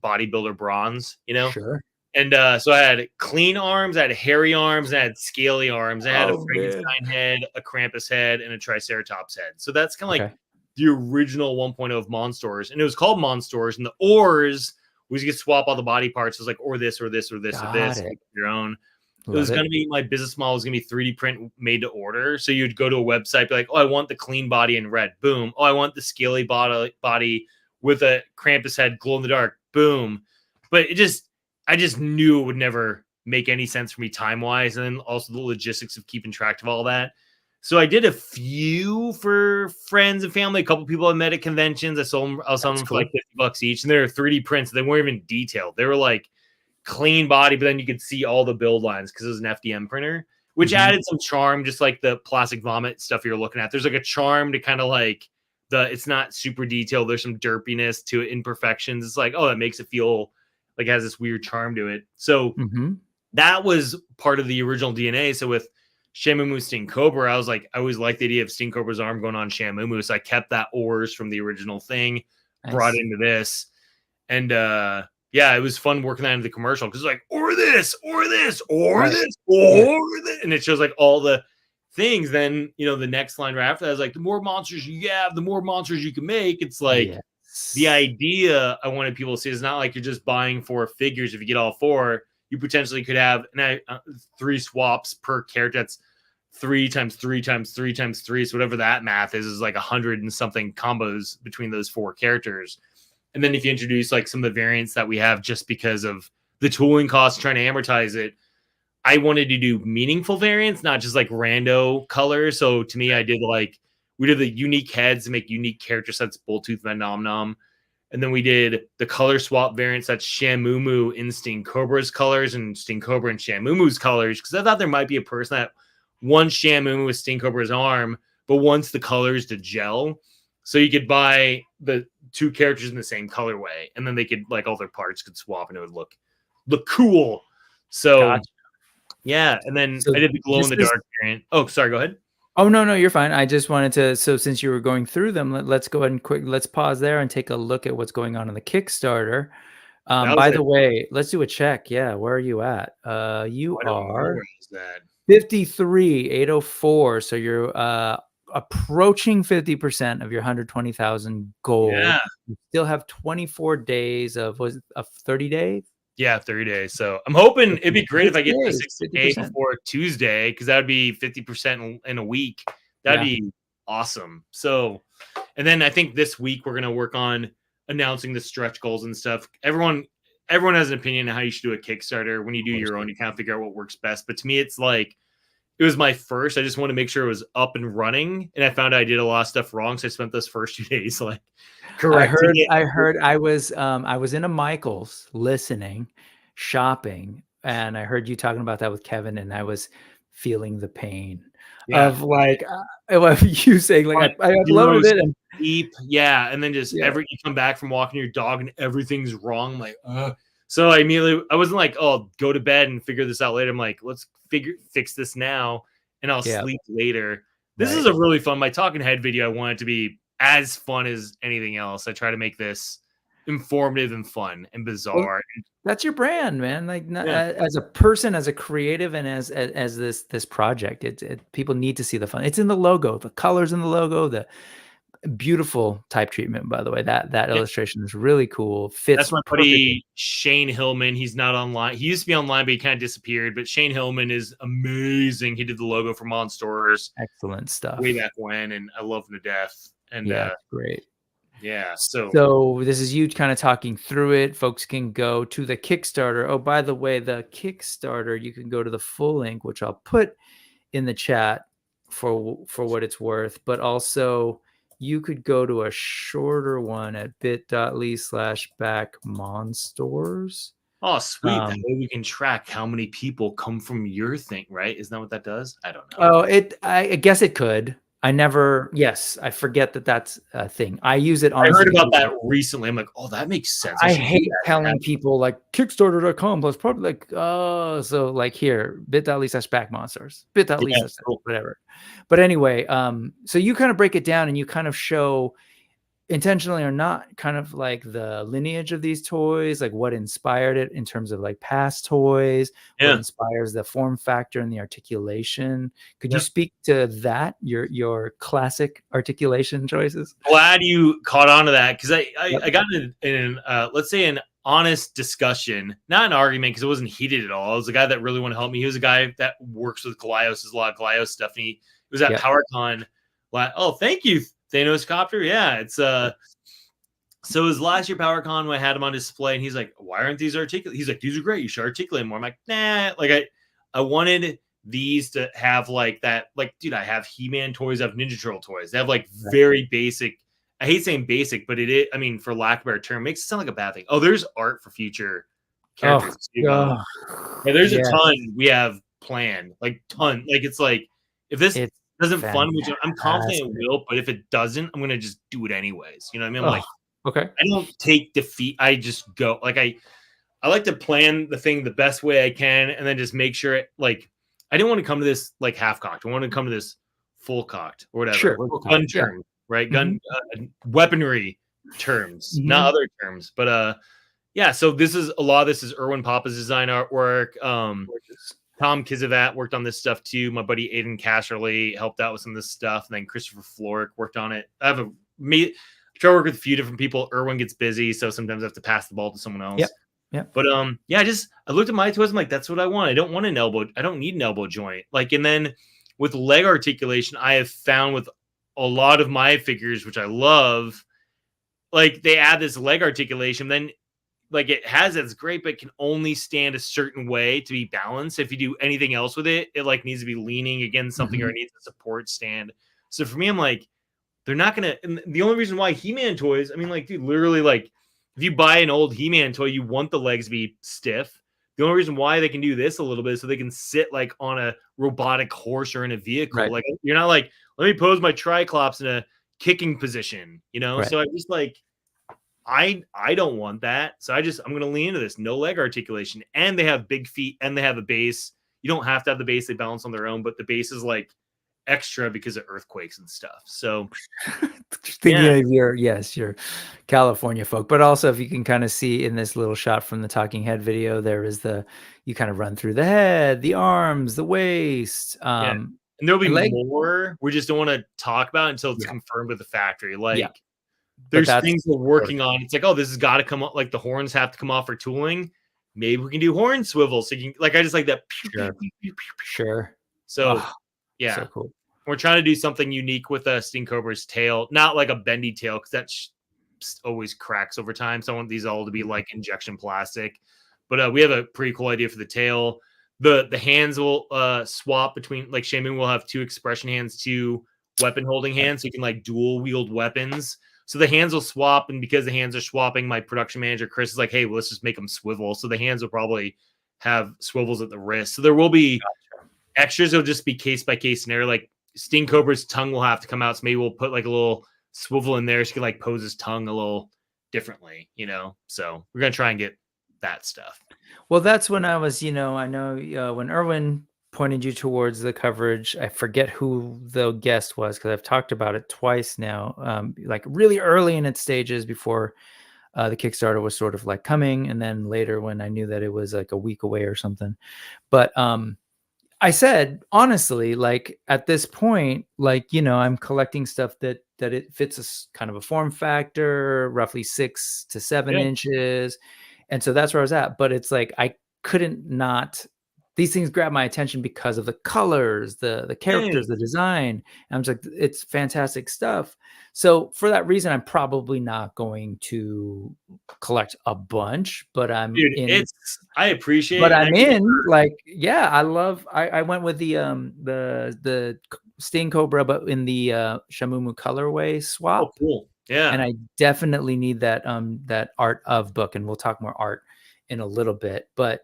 bodybuilder bronze, Sure. And so I had clean arms, I had hairy arms, and I had scaly arms. I had a Frankenstein head, a Krampus head, and a Triceratops head. So that's kind of like the original 1.0 of Monsters. And it was called Monsters. And the ors was you could swap all the body parts. It was like, or this, or this, or this, or this, your own. It was going to be, my business model was going to be 3D print made to order. So you'd go to a website, be like, oh, I want the clean body in red. Boom. Oh, I want the scaly body with a Krampus head, glow in the dark. Boom. But I just knew it would never make any sense for me time-wise, and then also the logistics of keeping track of all that. So I did a few for friends and family, a couple people I met at conventions. I was selling them for like $50 each, and they were 3D prints. They weren't even detailed. They were like clean body, but then you could see all the build lines because it was an FDM printer. which added some charm, just like the plastic vomit stuff you're looking at. There's like a charm to kind of like it's not super detailed. There's some derpiness to it, imperfections. It's like, oh, that makes it feel like it has this weird charm to it. So that was part of the original DNA. So with Shamumu Sting Cobra, I was like, I always liked the idea of Sting Cobra's arm going on Shamumu. So I kept that ores from the original thing, brought into this. And yeah, it was fun working that into the commercial because it's like, or this, or this, or this, or this. And it shows like all the things. Then, you know, the next line right after that is like, the more monsters you have, the more monsters you can make. It's like the idea I wanted people to see is not like you're just buying 4 figures. If you get all 4, you potentially could have 3 swaps per character. That's 3 times 3 times 3 times 3. So whatever that math is like 100 and something combos between those 4 characters. And then if you introduce like some of the variants that we have just because of the tooling costs, trying to amortize it, I wanted to do meaningful variants, not just like rando colors. So to me, we did the unique heads to make unique character sets, Bulltooth, Venom. And then we did the color swap variants. That's Shamumu in Sting Cobra's colors and Sting Cobra and Shamumu's colors. Because I thought there might be a person that wants Shamumu with Sting Cobra's arm, but wants the colors to gel. So you could buy the 2 characters in the same colorway, and then they could like all their parts could swap, and it would look cool. So yeah, and then I did the glow in the dark variant. Oh, sorry, go ahead. Oh no, you're fine. I just wanted to. So since you were going through them, let's go ahead and let's pause there and take a look at what's going on in the Kickstarter. By the way, let's do a check. Yeah, where are you at? You are 53,804. So you're approaching 50% of your 120,000 goal. Yeah. You still have 24 days of 30 days? Yeah, 30 days. So I'm hoping it'd be great if I get the 60 days before Tuesday, because that would be 50% in a week. That'd be awesome. So, and then I think this week we're going to work on announcing the stretch goals and stuff. Everyone has an opinion on how you should do a Kickstarter. When you do your own, you kind of figure out what works best. But to me, it's like, it was my first. I just want to make sure it was up and running. And I found I did a lot of stuff wrong. So I spent those first 2 days like correcting it. I heard I was in a Michael's listening, shopping, and I heard you talking about that with Kevin, and I was feeling the pain of like you saying like I uploaded it and deep, and then just you come back from walking your dog and everything's wrong. I'm like, so I wasn't like, oh, go to bed and figure this out later. I'm like, let's fix this now, and I'll sleep later. This is a really fun. My talking head video, I want it to be as fun as anything else. I try to make this informative and fun and bizarre. Well, that's your brand, man. Like as a person, as a creative, and as this project, people need to see the fun. It's in the logo, the colors in the logo, the beautiful type treatment, by the way. That illustration is really cool. Fits. That's my buddy Shane Hillman. He's not online. He used to be online, but he kind of disappeared. But Shane Hillman is amazing. He did the logo for Monsters. Excellent stuff. Way back when, and I love him to death. And great. Yeah. So this is you kind of talking through it. Folks can go to the Kickstarter. Oh, by the way, the Kickstarter, you can go to the full link, which I'll put in the chat for what it's worth, but also you could go to a shorter one at bit.ly/backmonsters. Oh, sweet. That way we can track how many people come from your thing, right? Isn't that what that does? I don't know. Oh, I guess it could. I forget that that's a thing. I use it on. I heard about that recently. I'm like, oh, that makes sense. I hate telling people like Kickstarter.com plus probably like, so like here, bit.ly/backmonsters, bit.ly/ whatever. But anyway, so you kind of break it down and you kind of show intentionally or not kind of like the lineage of these toys, like what inspired it in terms of like past toys, what inspires the form factor and the articulation. Could you speak to that, your classic articulation choices? Glad you caught on to that, because I got in let's say an honest discussion, not an argument, because it wasn't heated at all. I was a guy that really wanted to help me. He was a guy that works with Glyos, there's a lot of Glyos stuff, and he was at PowerCon. Oh, thank you, Thanos Copter. Yeah, it's so it was last year PowerCon when I had him on display, and he's like, why aren't these articulate? He's like, these are great, you should articulate more. I'm like, nah, like I wanted these to have like that, like, dude, I have He-Man toys, I have Ninja Turtle toys. They have like very basic, I hate saying basic, but it is, I mean, for lack of a better term, makes it sound like a bad thing. Oh, there's art for future characters. There's a ton. We have planned, like ton. Like it's like if this It's doesn't fund, which I'm confident it fantastic. will, but if it doesn't, I'm gonna just do it anyways. You know what I mean? I'm Oh, like, okay. I don't take defeat. I just go. Like I like to plan the thing the best way I can, and then just make sure it like I didn't want to come to this like half cocked. I want to come to this full cocked or whatever. Sure. Or gun Yeah. terms, right? Gun weaponry terms, not other terms. But yeah. So this is a lot of this is Erwin Papa's design artwork. Tom Kizivat worked on this stuff too. My buddy Aiden Casserly helped out with some of this stuff, and then Christopher Florick worked on it. I try to work with a few different people. Erwin gets busy, so sometimes I have to pass the ball to someone else. Yep. But yeah, I looked at my toys. I'm like, that's what I want. I don't want an elbow. I don't need an elbow joint. Like, and then with leg articulation, I have found with a lot of my figures, which I love, like they add this leg articulation. Then, like it has it's great, but it can only stand a certain way to be balanced. If you do anything else with it, it like needs to be leaning against something or it needs a support stand. So for me, I'm like, they're not gonna. And the only reason why He-Man toys, I mean, like, dude, literally, like. If you buy an old He-Man toy, you want the legs to be stiff. The only reason why they can do this a little bit is so they can sit like on a robotic horse or in a vehicle. Right. Like you're not like, let me pose my Triclops in a kicking position, you know? Right. So I just like, I don't want that. So I'm going to lean into this. No leg articulation. And they have big feet and they have a base. You don't have to have the base. They balance on their own, but the base is like extra because of earthquakes and stuff. So thinking of your California folk, but also if you can kind of see in this little shot from the Talking Head video, there is you kind of run through the head, the arms, the waist. And there'll be more. We just don't want to talk about it until it's confirmed with the factory. Like there's things we're working on. It's like, oh, this has got to come up. Like the horns have to come off for tooling. Maybe we can do horn swivels. So you can like I just like that. Sure. So yeah, so cool. We're trying to do something unique with a Sting Cobra's tail, not like a bendy tail because that always cracks over time. So I want these all to be like injection plastic. But we have a pretty cool idea for the tail. The hands will swap between like Shaman will have 2 expression hands, 2 weapon holding hands, so you can like dual wield weapons. So the hands will swap, and because the hands are swapping, my production manager Chris is like, "Hey, well, let's just make them swivel." So the hands will probably have swivels at the wrist. So there will be extras. It'll just be case by case scenario. Like Sting Cobra's tongue will have to come out, so maybe we'll put like a little swivel in there. So you can like pose his tongue a little differently, you know. So we're gonna try and get that stuff. Well, that's when I was, I know when Erwin pointed you towards the coverage, I forget who the guest was because I've talked about it twice now, like really early in its stages before the Kickstarter was sort of like coming. And then later when I knew that it was like a week away or something. But I said, honestly, like at this point, like, I'm collecting stuff that it fits a kind of a form factor, roughly 6 to 7 inches. And so that's where I was at. But it's like, I couldn't not, these things grab my attention because of the colors, the characters, the design. And I'm just like, it's fantastic stuff. So for that reason, I'm probably not going to collect a bunch, but I'm I appreciate but it. I'm in like, yeah, I went with the Sting Cobra, but in the Shamumu colorway swap. Oh, cool. Yeah. And I definitely need that art of book, and we'll talk more art in a little bit. But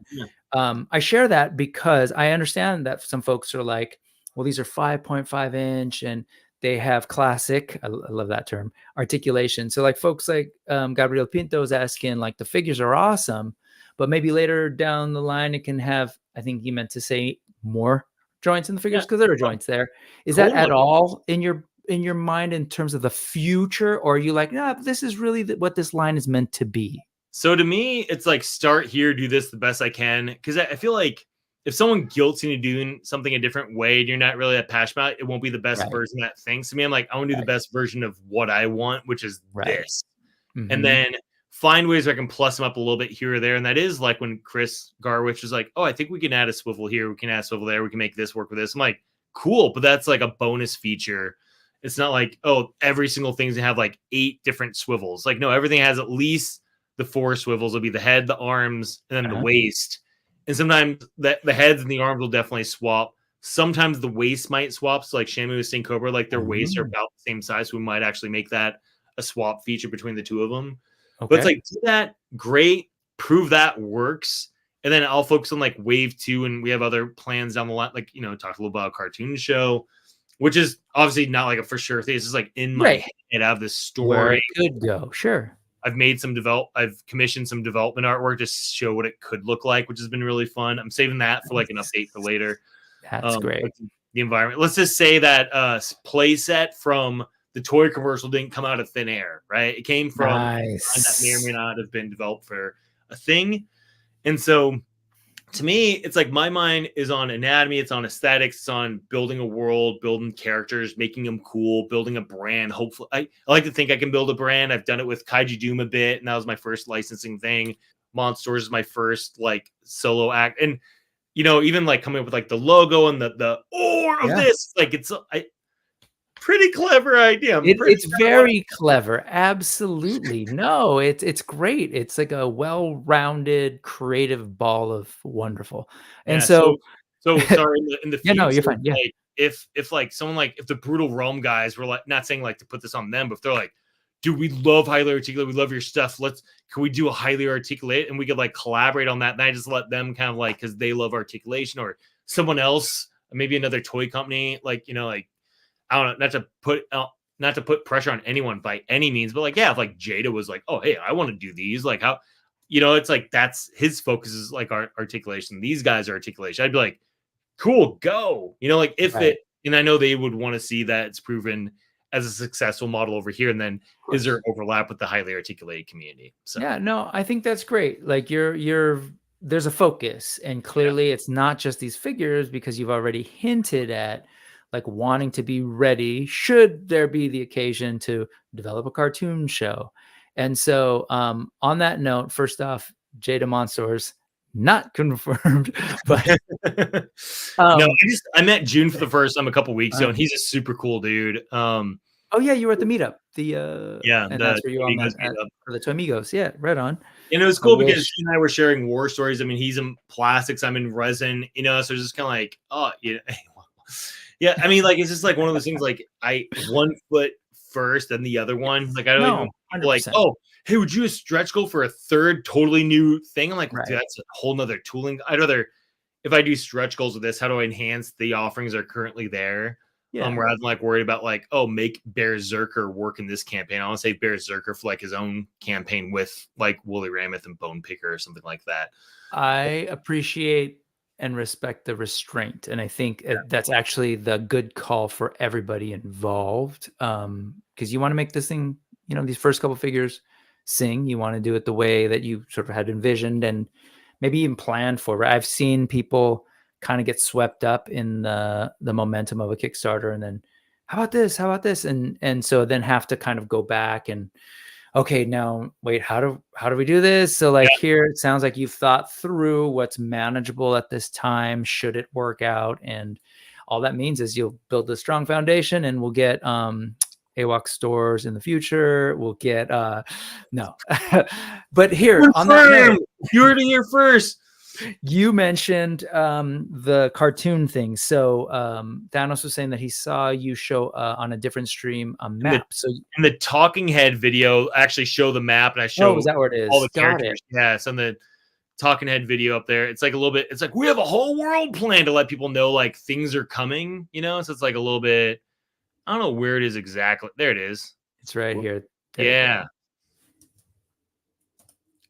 I share that because I understand that some folks are like, well, these are 5.5 inch and they have classic, I love that term, articulation. So like folks like Gabriel Pinto's asking, like the figures are awesome, but maybe later down the line it can have, I think he meant to say more joints in the figures because there are joints there. Is that at all in your mind in terms of the future, or are you like, nah, this is really what this line is meant to be? So to me, it's like start here, do this the best I can, because I feel like if someone guilts you into doing something a different way and you're not really that passionate about it, it won't be the best version of that thing. So me, I'm like, I want to do the best version of what I want, which is this. And then find ways where I can plus them up a little bit here or there. And that is like when Chris Garwich was like, oh, I think we can add a swivel here. We can add a swivel there. We can make this work with this. I'm like, cool. But that's like a bonus feature. It's not like, oh, every single thing's gonna have like 8 different swivels. Like, no, everything has at least the 4 swivels. Will be the head, the arms, and then the waist. And sometimes the heads and the arms will definitely swap. Sometimes the waist might swap. So like Shamu and Sting Cobra, like their waists are about the same size. So we might actually make that a swap feature between the two of them. But it's like, do that, great, prove that works. and then I'll focus on like wave 2, and we have other plans down the line. Like, you know, talk a little about a cartoon show, which is obviously not like a for sure thing. It's just like in my head, I have this Where it story. could go. Sure. I've commissioned some development artwork to show what it could look like, which has been really fun. I'm saving that for like an update for later. That's great. The environment. Let's just say that play set from the toy commercial didn't come out of thin air, right? It came from that may or may not have been developed for a thing. And so to me, it's like my mind is on anatomy, it's on aesthetics, it's on building a world, building characters, making them cool, building a brand. Hopefully, I like to think I can build a brand. I've done it with Kaiju Doom a bit, and that was my first licensing thing. Monsters is my first like solo act, and you know, even like coming up with like the logo and the of this, like it's pretty clever idea. It's very clever. Absolutely. No, it's great. It's like a well-rounded, creative ball of wonderful. And so sorry in the future, no, you're fine. Yeah. Like, if like someone like if the Brutal Realm guys were like, not saying like to put this on them, but if they're like, dude, we love highly articulate, we love your stuff. Can we do a highly articulate, and we could like collaborate on that? And I just let them kind of like, because they love articulation, or someone else, maybe another toy company, like, you know, like, I don't know, not to put pressure on anyone by any means, but like, yeah, if like Jada was like, oh, hey, I want to do these, like how, you know, it's like, that's his focus is like articulation. These guys are articulation. I'd be like, cool, go, you know, like if and I know they would want to see that it's proven as a successful model over here. And then is there overlap with the highly articulated community? So yeah, no, I think that's great. Like there's a focus, and clearly it's not just these figures, because you've already hinted at like wanting to be ready should there be the occasion to develop a cartoon show. And so on that note, first off, Jada Monsters, not confirmed, but no, I met June for the first time a couple weeks ago, and he's a super cool dude. Oh yeah, you were at the meetup. And that's where you were on for the Amigos. Yeah, right on. And it was cool because he and I were sharing war stories. I mean, he's in plastics, I'm in resin, you know, so it's just kind of like, oh, yeah. Yeah, I mean, like, it's just like one of those things, like, one foot first and the other one. Like, I don't even like, oh, hey, would you a stretch goal for a third totally new thing? I'm like, dude, that's a whole nother tooling. I'd rather, if I do stretch goals with this, how do I enhance the offerings that are currently there? Rather than like worried about like, oh, make Berserker work in this campaign. I want to say Berserker for like his own campaign with like Woolly Mammoth and Bone Picker or something like that. I appreciate and respect the restraint, and I think that's actually the good call for everybody involved, because you want to make this thing, you know, these first couple figures sing. You want to do it the way that you sort of had envisioned and maybe even planned for. I've seen people kind of get swept up in the momentum of a Kickstarter, and then how about this, and so then have to kind of go back and, okay, now wait, how do we do this? So like here, it sounds like you've thought through what's manageable at this time, should it work out. And all that means is you'll build a strong foundation, and we'll get AWOC stores in the future. We'll get no. But here, on that note, you heard it here first. You mentioned the cartoon thing. So Thanos was saying that he saw you show on a different stream a map. So in the Talking Head video, I actually show the map, and I show is that where it is? All the characters. Yeah, it's on the Talking Head video up there. It's like a little bit. It's like we have a whole world plan to let people know like things are coming. You know, so it's like a little bit. I don't know where it is exactly. There it is. It's right here. Yeah.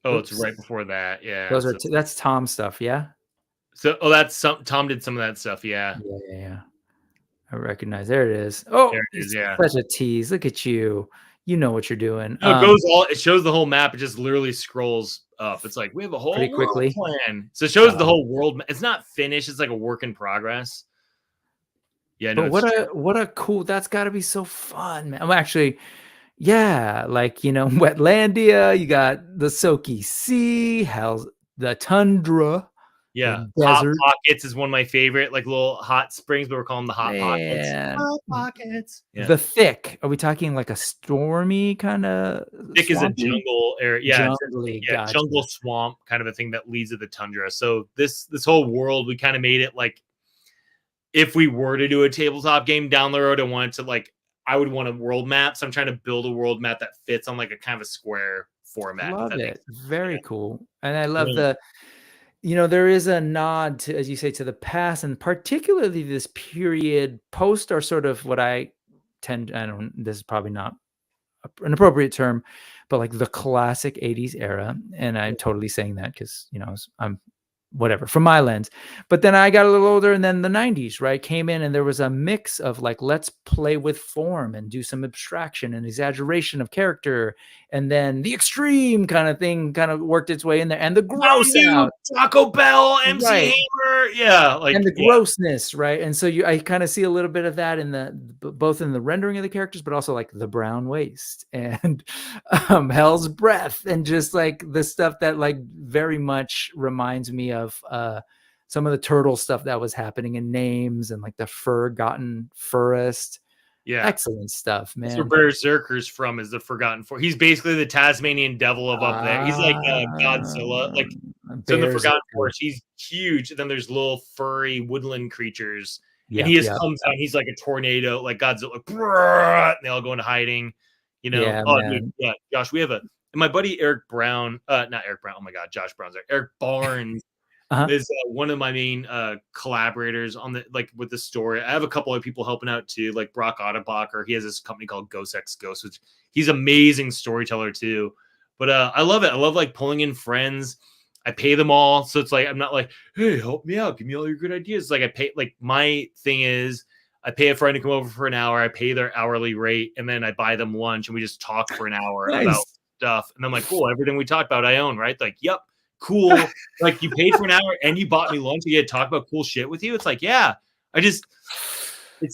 Oh, it's right before that. Yeah. Those are that's Tom stuff. Yeah. So, that's Tom did some of that stuff. Yeah. Yeah. I recognize. There it is. Oh, there it is. Yeah. Such a tease. Look at you. You know what you're doing. No, it shows the whole map. It just literally scrolls up. It's like we have a whole world plan. So it shows the whole world. It's not finished. It's like a work in progress. Yeah. No, but what a cool. That's got to be so fun, man. I'm actually. Yeah, like, you know, Wetlandia, you got the Soaky Sea, the tundra. Yeah, Hot Pockets is one of my favorite, like little hot springs, but we're calling them the Hot Pockets. Hot Pockets. Yeah. The Thick. Are we talking like a stormy kind of? Thick is a jungle area. Yeah, gotcha. Jungle swamp kind of a thing that leads to the tundra. So this whole world, we kind of made it like if we were to do a tabletop game down the road, I wanted to like. I would want a world map, so I'm trying to build a world map that fits on like a kind of a square format. Love it. Very cool. And I love there is a nod to, as you say, to the past, and particularly this period post, or sort of what I this is probably not an appropriate term, but like the classic 80s era. And I'm totally saying that because, I'm whatever from my lens. But then I got a little older, and then the 90s, right, came in, and there was a mix of like, let's play with form and do some abstraction and exaggeration of character. And then the extreme kind of thing kind of worked its way in there, and the gross out. Taco Bell, MC Right. Hammer. Yeah. Like, and the grossness, right? And so I kind of see a little bit of that in both in the rendering of the characters, but also like the brown waste and Hell's Breath, and just like the stuff that like very much reminds me of some of the turtle stuff that was happening in Names, and like the Forgotten Forest. Yeah, excellent stuff, man. That's where Berserker's from, is the Forgotten Forest. He's basically the Tasmanian devil of up there. He's like Godzilla. Like, so in the Forgotten Forest, he's huge. And then there's little furry woodland creatures. And he just comes out. He's like a tornado, like Godzilla. And they all go into hiding. Dude, Josh, we have and my buddy Eric Brown, not Eric Brown. Oh my God, Josh Brown's there. Eric Barnes. Is one of my main collaborators on with the story. I have a couple of people helping out too, like Brock Otterbacher. He has this company called Ghost X Ghost, which he's an amazing storyteller too. But I love it. I love like pulling in friends. I pay them all, so it's like I'm not like, hey, help me out, give me all your good ideas. Like I pay. Like my thing is, I pay a friend to come over for an hour. I pay their hourly rate, and then I buy them lunch, and we just talk for an hour about stuff. And I'm like, cool, everything we talked about, I own, right? Like, yep. Cool. Like, you paid for an hour and you bought me lunch. You had to talk about cool shit with you. It's like, yeah, it's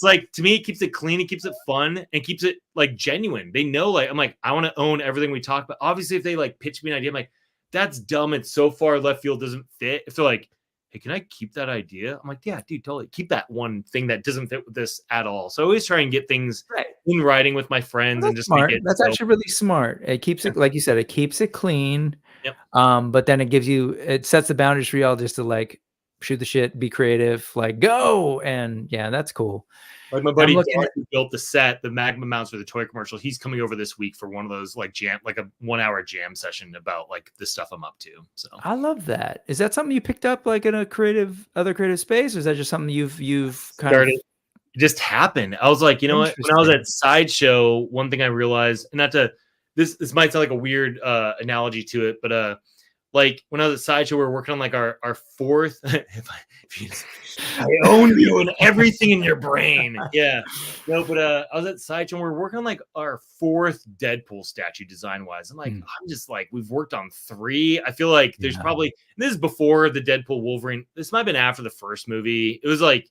like, to me, it keeps it clean. It keeps it fun and keeps it like genuine. They know, like, I'm like, I want to own everything we talk about. Obviously, if they like pitch me an idea, I'm like, that's dumb. It's so far left field, doesn't fit. If they're like, hey, can I keep that idea? I'm like, yeah, dude, totally. Keep that one thing that doesn't fit with this at all. So I always try and get things in writing with my friends, and just smart. Make it. That's actually really smart. It keeps it, like you said, it keeps it clean. Yep. But then it sets the boundaries for y'all just to like shoot the shit, be creative, like go. And yeah, that's cool. Like my buddy Dark, who built the set, the magma mounts for the toy commercial. He's coming over this week for one of those like a 1 hour jam session about like the stuff I'm up to. So I love that. Is that something you picked up like in a other creative space, or is that just something you've kind started? It just happened. I was like, you know what? When I was at Sideshow, one thing I realized, and not to this might sound like a weird analogy to it, but like when I was at Sideshow, we were working on like our fourth. I own you and everything in your brain. Yeah, no, but I was at Sideshow. We were working on like our fourth Deadpool statue design wise. I'm like, I'm just like, we've worked on 3. I feel like there's probably, this is before the Deadpool Wolverine. This might have been after the first movie. It was like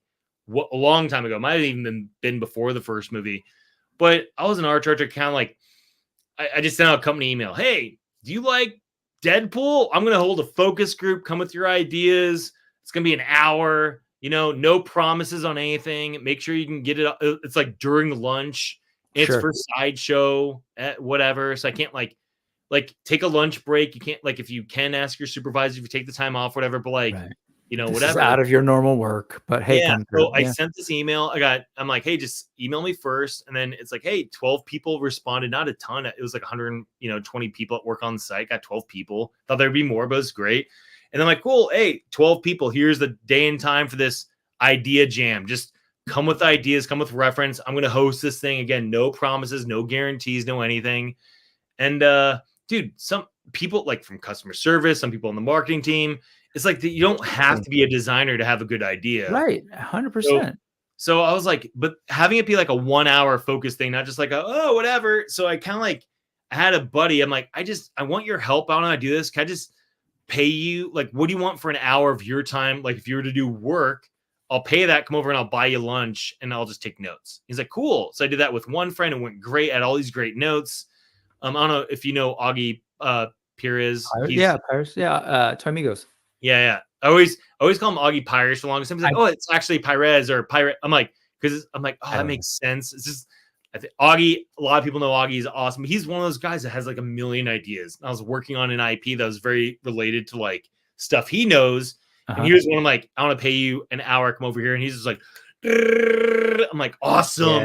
a long time ago. Might have even been before the first movie. But I was an art director, kind of like, I just sent out a company email. Hey, do you like Deadpool? I'm going to hold a focus group. Come with your ideas. It's going to be an hour. No promises on anything. Make sure you can get it. It's like during lunch. It's for Sideshow, whatever. So I can't like take a lunch break. You can't, like, if you can ask your supervisor if you take the time off, whatever. But like, this whatever. is out of your normal work, but hey, so I sent this email. I'm like, hey, just email me first. And then it's like, hey, 12 people responded. Not a ton. It was like 120 people at work on site. Got 12 people. Thought there'd be more, but it was great. And I'm like, cool. Hey, 12 people. Here's the day and time for this idea jam. Just come with ideas, come with reference. I'm going to host this thing again. No promises, no guarantees, no anything. And dude, some people like from customer service, some people on the marketing team, it's like you don't have to be a designer to have a good idea. Right. 100%. So I was like, but having it be like a 1 hour focus thing, not just like, whatever. So I kind of like, I had a buddy. I'm like, I want your help. I don't know how to do this. Can I just pay you? Like, what do you want for an hour of your time? Like, if you were to do work, I'll pay that, come over and I'll buy you lunch and I'll just take notes. He's like, cool. So I did that with one friend and went great, at all these great notes. I don't know if you know Augie Pires. Pires. Yeah. Toy Amigos. Yeah. I always call him Augie Pires for the longest time. He's like, it's actually Pires or Pirate. I'm like, that makes sense. It's just, I think Augie, a lot of people know Augie is awesome. He's one of those guys that has like a million ideas. I was working on an IP that was very related to like stuff he knows. And he was one, I'm like, I want to pay you an hour, come over here. And he's just like, I'm like, awesome.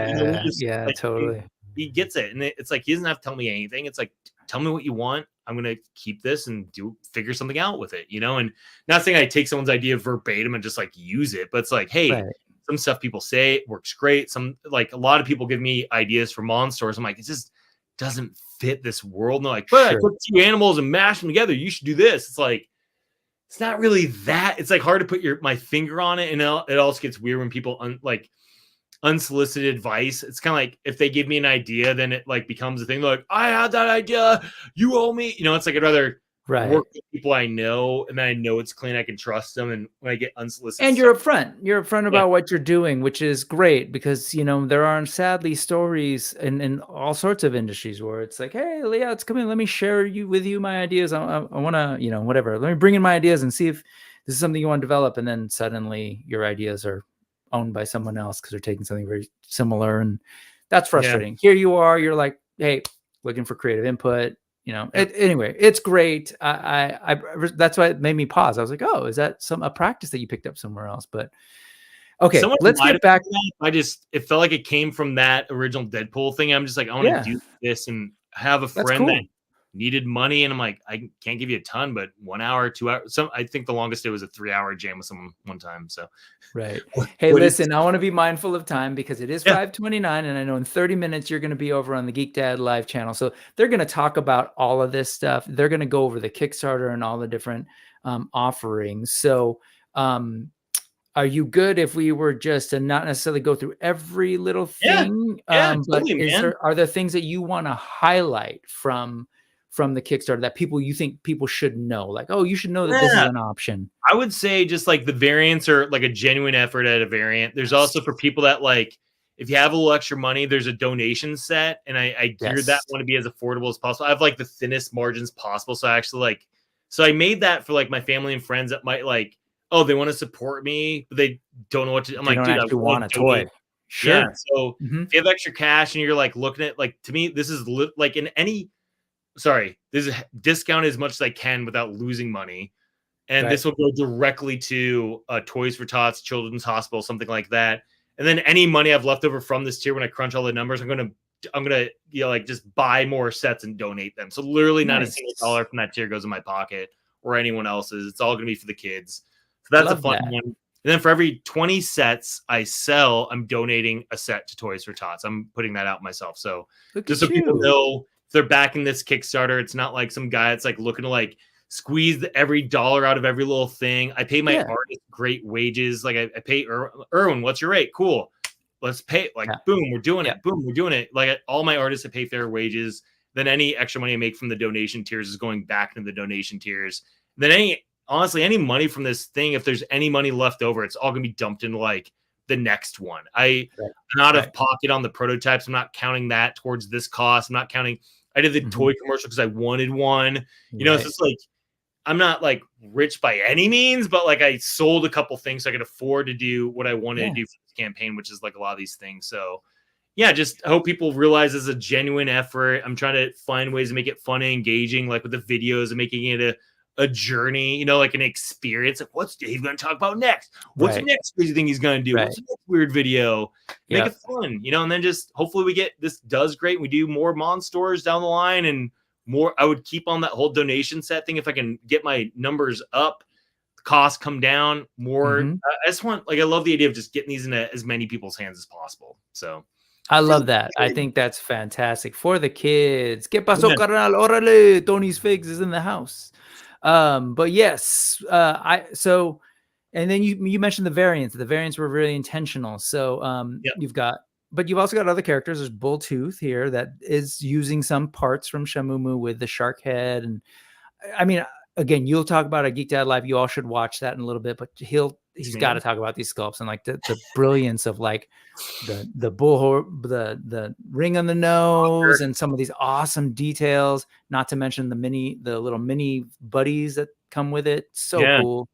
Yeah, totally. He gets it. And it's like, he doesn't have to tell me anything. It's like, tell me what you want. I'm going to keep this and figure something out with it, and not saying I take someone's idea verbatim and just like use it, but it's like, hey, some stuff people say it works great. Some, like, a lot of people give me ideas for monsters. I'm like, it just doesn't fit this world. And they're like, but I took 2 animals and mashed them together. You should do this. It's like, it's not really that. It's like hard to put my finger on it. And it also gets weird when people unsolicited advice. It's kind of like if they give me an idea, then it like becomes a thing. They're like, I had that idea, you owe me. It's like I'd rather work with people I know, and then I know it's clean. I can trust them. And when I get unsolicited, and you're upfront about what you're doing, which is great, because there are sadly stories in all sorts of industries where it's like, hey, let's come in, let me share with you my ideas. I want to, whatever. Let me bring in my ideas and see if this is something you want to develop. And then suddenly your ideas are owned by someone else because they're taking something very similar, and that's frustrating. Here you are, you're like, hey, looking for creative input. Anyway, it's great. I that's why it made me pause. I was like, oh, is that a practice that you picked up somewhere else? But okay, let's get back. It felt like it came from that original Deadpool thing. I'm just like, I want to do this, and have a friend that needed money, and I'm like, I can't give you a ton, but 1 hour, 2 hours. I think the longest it was a 3-hour jam with someone one time. So hey, listen, I want to be mindful of time because it is 5:29, and I know in 30 minutes you're going to be over on the Geek Dad live channel. So they're going to talk about all of this stuff. They're going to go over the Kickstarter and all the different offerings. So are you good if we were just to not necessarily go through every little thing? But totally, are there things that you want to highlight from the Kickstarter that you think people should know? Like, oh, you should know that this is an option. I would say just like the variants are like a genuine effort at a variant. There's also for people that like, if you have a little extra money, there's a donation set. And I geared that one to be as affordable as possible. I have like the thinnest margins possible. So I actually I made that for like my family and friends that might like, oh, they want to support me, but they don't know what to. I'm like, dude, I want a toy. Sure. Yeah. So if you have extra cash and you're like looking at, like, to me, this is like in any, this is discount as much as I can without losing money. And this will go directly to Toys for Tots, Children's Hospital, something like that. And then any money I've left over from this tier, when I crunch all the numbers, I'm gonna like just buy more sets and donate them. So literally not a single dollar from that tier goes in my pocket or anyone else's. It's all gonna be for the kids. So that's a fun one. And then for every 20 sets I sell, I'm donating a set to Toys for Tots. I'm putting that out myself. So just so people know, if they're backing this Kickstarter, it's not like some guy that's like looking to like squeeze every dollar out of every little thing. I pay my artists great wages. Like I pay Erwin, what's your rate? Cool. Let's pay. Like, boom, we're doing it. Boom, we're doing it. Like all my artists, I pay fair wages. Then any extra money I make from the donation tiers is going back into the donation tiers. Then honestly, any money from this thing, if there's any money left over, it's all going to be dumped into like the next one. I'm out of pocket on the prototypes. I'm not counting that towards this cost. I'm not counting. I did the toy commercial because I wanted one. So it's like, I'm not like rich by any means, but like I sold a couple things so I could afford to do what I wanted to do for this campaign, which is like a lot of these things. So just hope people realize it's a genuine effort. I'm trying to find ways to make it fun and engaging, like with the videos and making it a journey, like an experience. Like, what's Dave going to talk about next? What's the next crazy thing he's going to do? What's the next weird video? Make it fun, and then just hopefully we get this does great. We do more Monsters down the line and more. I would keep on that whole donation set thing. If I can get my numbers up, costs come down more. I just want, I love the idea of just getting these into as many people's hands as possible. So I love that. I think that's fantastic for the kids. ¿Qué pasó, carnal? Órale, Tony's Figs is in the house. But yes, and then you mentioned the variants. The variants were really intentional. So you've also got other characters. There's Bulltooth here that is using some parts from Shamumu with the shark head. And I mean, again, you'll talk about a Geek Dad Live. You all should watch that in a little bit, but he's got to talk about these sculpts and like the brilliance of like the bull, the ring on the nose and some of these awesome details, not to mention the little mini buddies that come with it. So cool.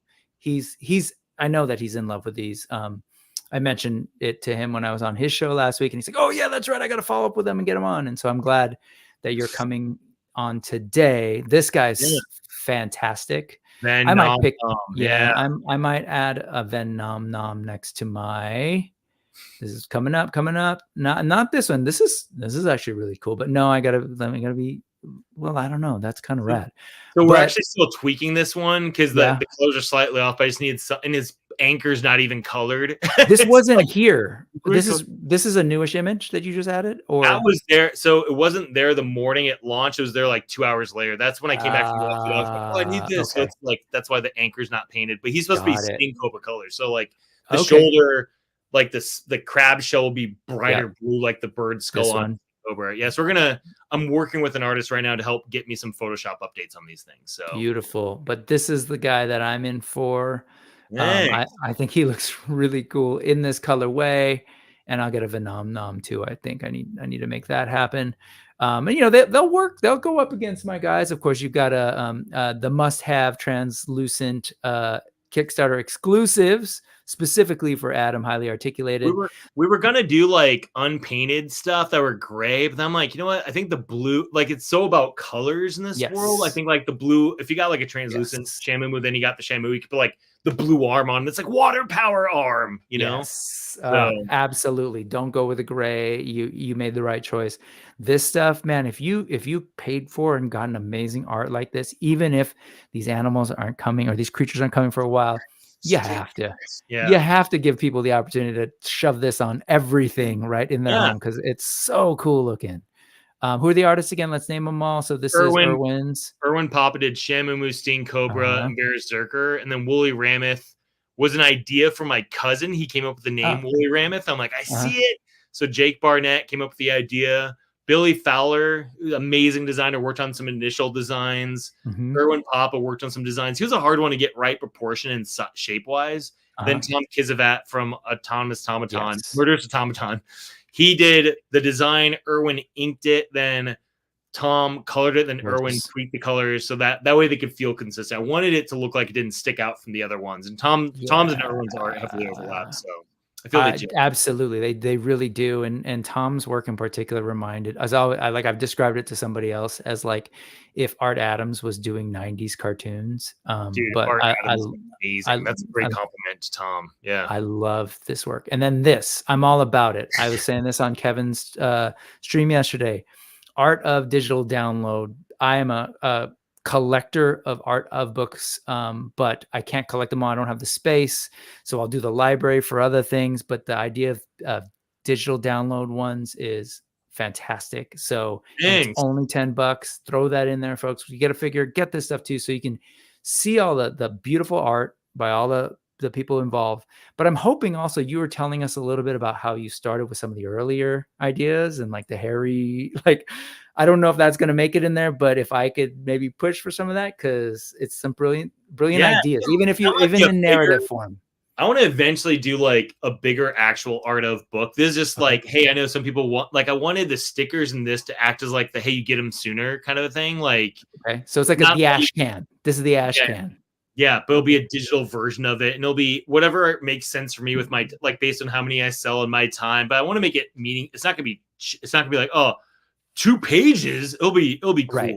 I know that he's in love with these. I mentioned it to him when I was on his show last week and he's like, oh yeah, that's right. I got to follow up with them and get him on. And so I'm glad that you're coming on today. This guy's fantastic. I might pick. I might add a Venom Nom next to my. This is coming up. Not this one. This is actually really cool. But no, I gotta be well, I don't know. That's kind of rad. So we're But- actually still tweaking this one because the colors are slightly off. But I just need some, and his anchor's not even colored. This It's wasn't like- here. This is a newish image that you just added, or that was there. So it wasn't there the morning it launched. It was there like 2 hours later. That's when I came back from the I was like, oh, I need this. So Okay. it's like that's why the anchor's not painted. But he's supposed to be Got it. Sting Cobra colors. So like the Okay. shoulder, like the crab shell will be brighter blue, like the bird skull This on one. Cobra. Yeah. So I'm working with an artist right now to help get me some Photoshop updates on these things. So Beautiful. But this is the guy that I'm in for. Thanks. I think he looks really cool in this colorway, and I'll get a Venom Nom too. I think I need to make that happen. And you know they'll work. They'll go up against my guys. Of course, you've got the must-have translucent Kickstarter exclusives specifically for Adam, highly articulated. We were gonna do like unpainted stuff that were gray, but then I'm like, you know what? I think the blue, like it's so about colors in this world. I think like the blue, if you got like a translucent Shamu, then you got the Shamu, you could put like the blue arm on. It's like water power arm, you know? Absolutely. Don't go with the gray. You made the right choice. This stuff, man, if you paid for and got an amazing art like this, even if these animals aren't coming or these creatures aren't coming for a while, you have to give people the opportunity to shove this on everything right in their home because it's so cool looking. Who are the artists again? Let's name them all. So this is Irwin's. Irwin Papa did Shamu, Sting Cobra, and Berserker, and then Woolly Rameth was an idea from my cousin. He came up with the name Woolly Rameth. I'm like, I see it. So Jake Barnett came up with the idea. Billy Fowler, amazing designer, worked on some initial designs. Irwin Papa worked on some designs. He was a hard one to get right proportion and shape-wise. Then Tom Kizavat from Autonomous Automaton, Murderous Automaton. He did the design. Irwin inked it. Then Tom colored it. Then Irwin tweaked the colors so that way they could feel consistent. I wanted it to look like it didn't stick out from the other ones. And Tom's and Irwin's art heavily overlap. So I feel legit. Absolutely, they really do. And Tom's work in particular reminded us. I've described it to somebody else as like if Art Adams was doing '90s cartoons. Dude, but Art Adams is amazing. That's a great compliment to Tom. Yeah, I love this work. And then this, I'm all about it. I was saying this on Kevin's stream yesterday. Art of Digital Download. I am a collector of art of books, but I can't collect them all. I don't have the space, so I'll do the library for other things. But the idea of digital download ones is fantastic. So it's only $10. Throw that in there, folks. You get a figure, get this stuff too, so you can see all the beautiful art by all the people involved. But I'm hoping also you were telling us a little bit about how you started with some of the earlier ideas and like the hairy, like, I don't know if that's going to make it in there, but if I could maybe push for some of that, because it's some brilliant ideas, even in narrative form. I want to eventually do like a bigger actual art of book. This is just like, hey, I know some people want, like, I wanted the stickers in this to act as like the, hey, you get them sooner kind of a thing. Like, okay. So it's like the ash can. This is the ash can. Yeah, but it'll be a digital version of it, and it'll be whatever makes sense for me with my, like, based on how many I sell in my time. But I want to make it meaning. It's not gonna be like, oh, 2 pages. It'll be cool.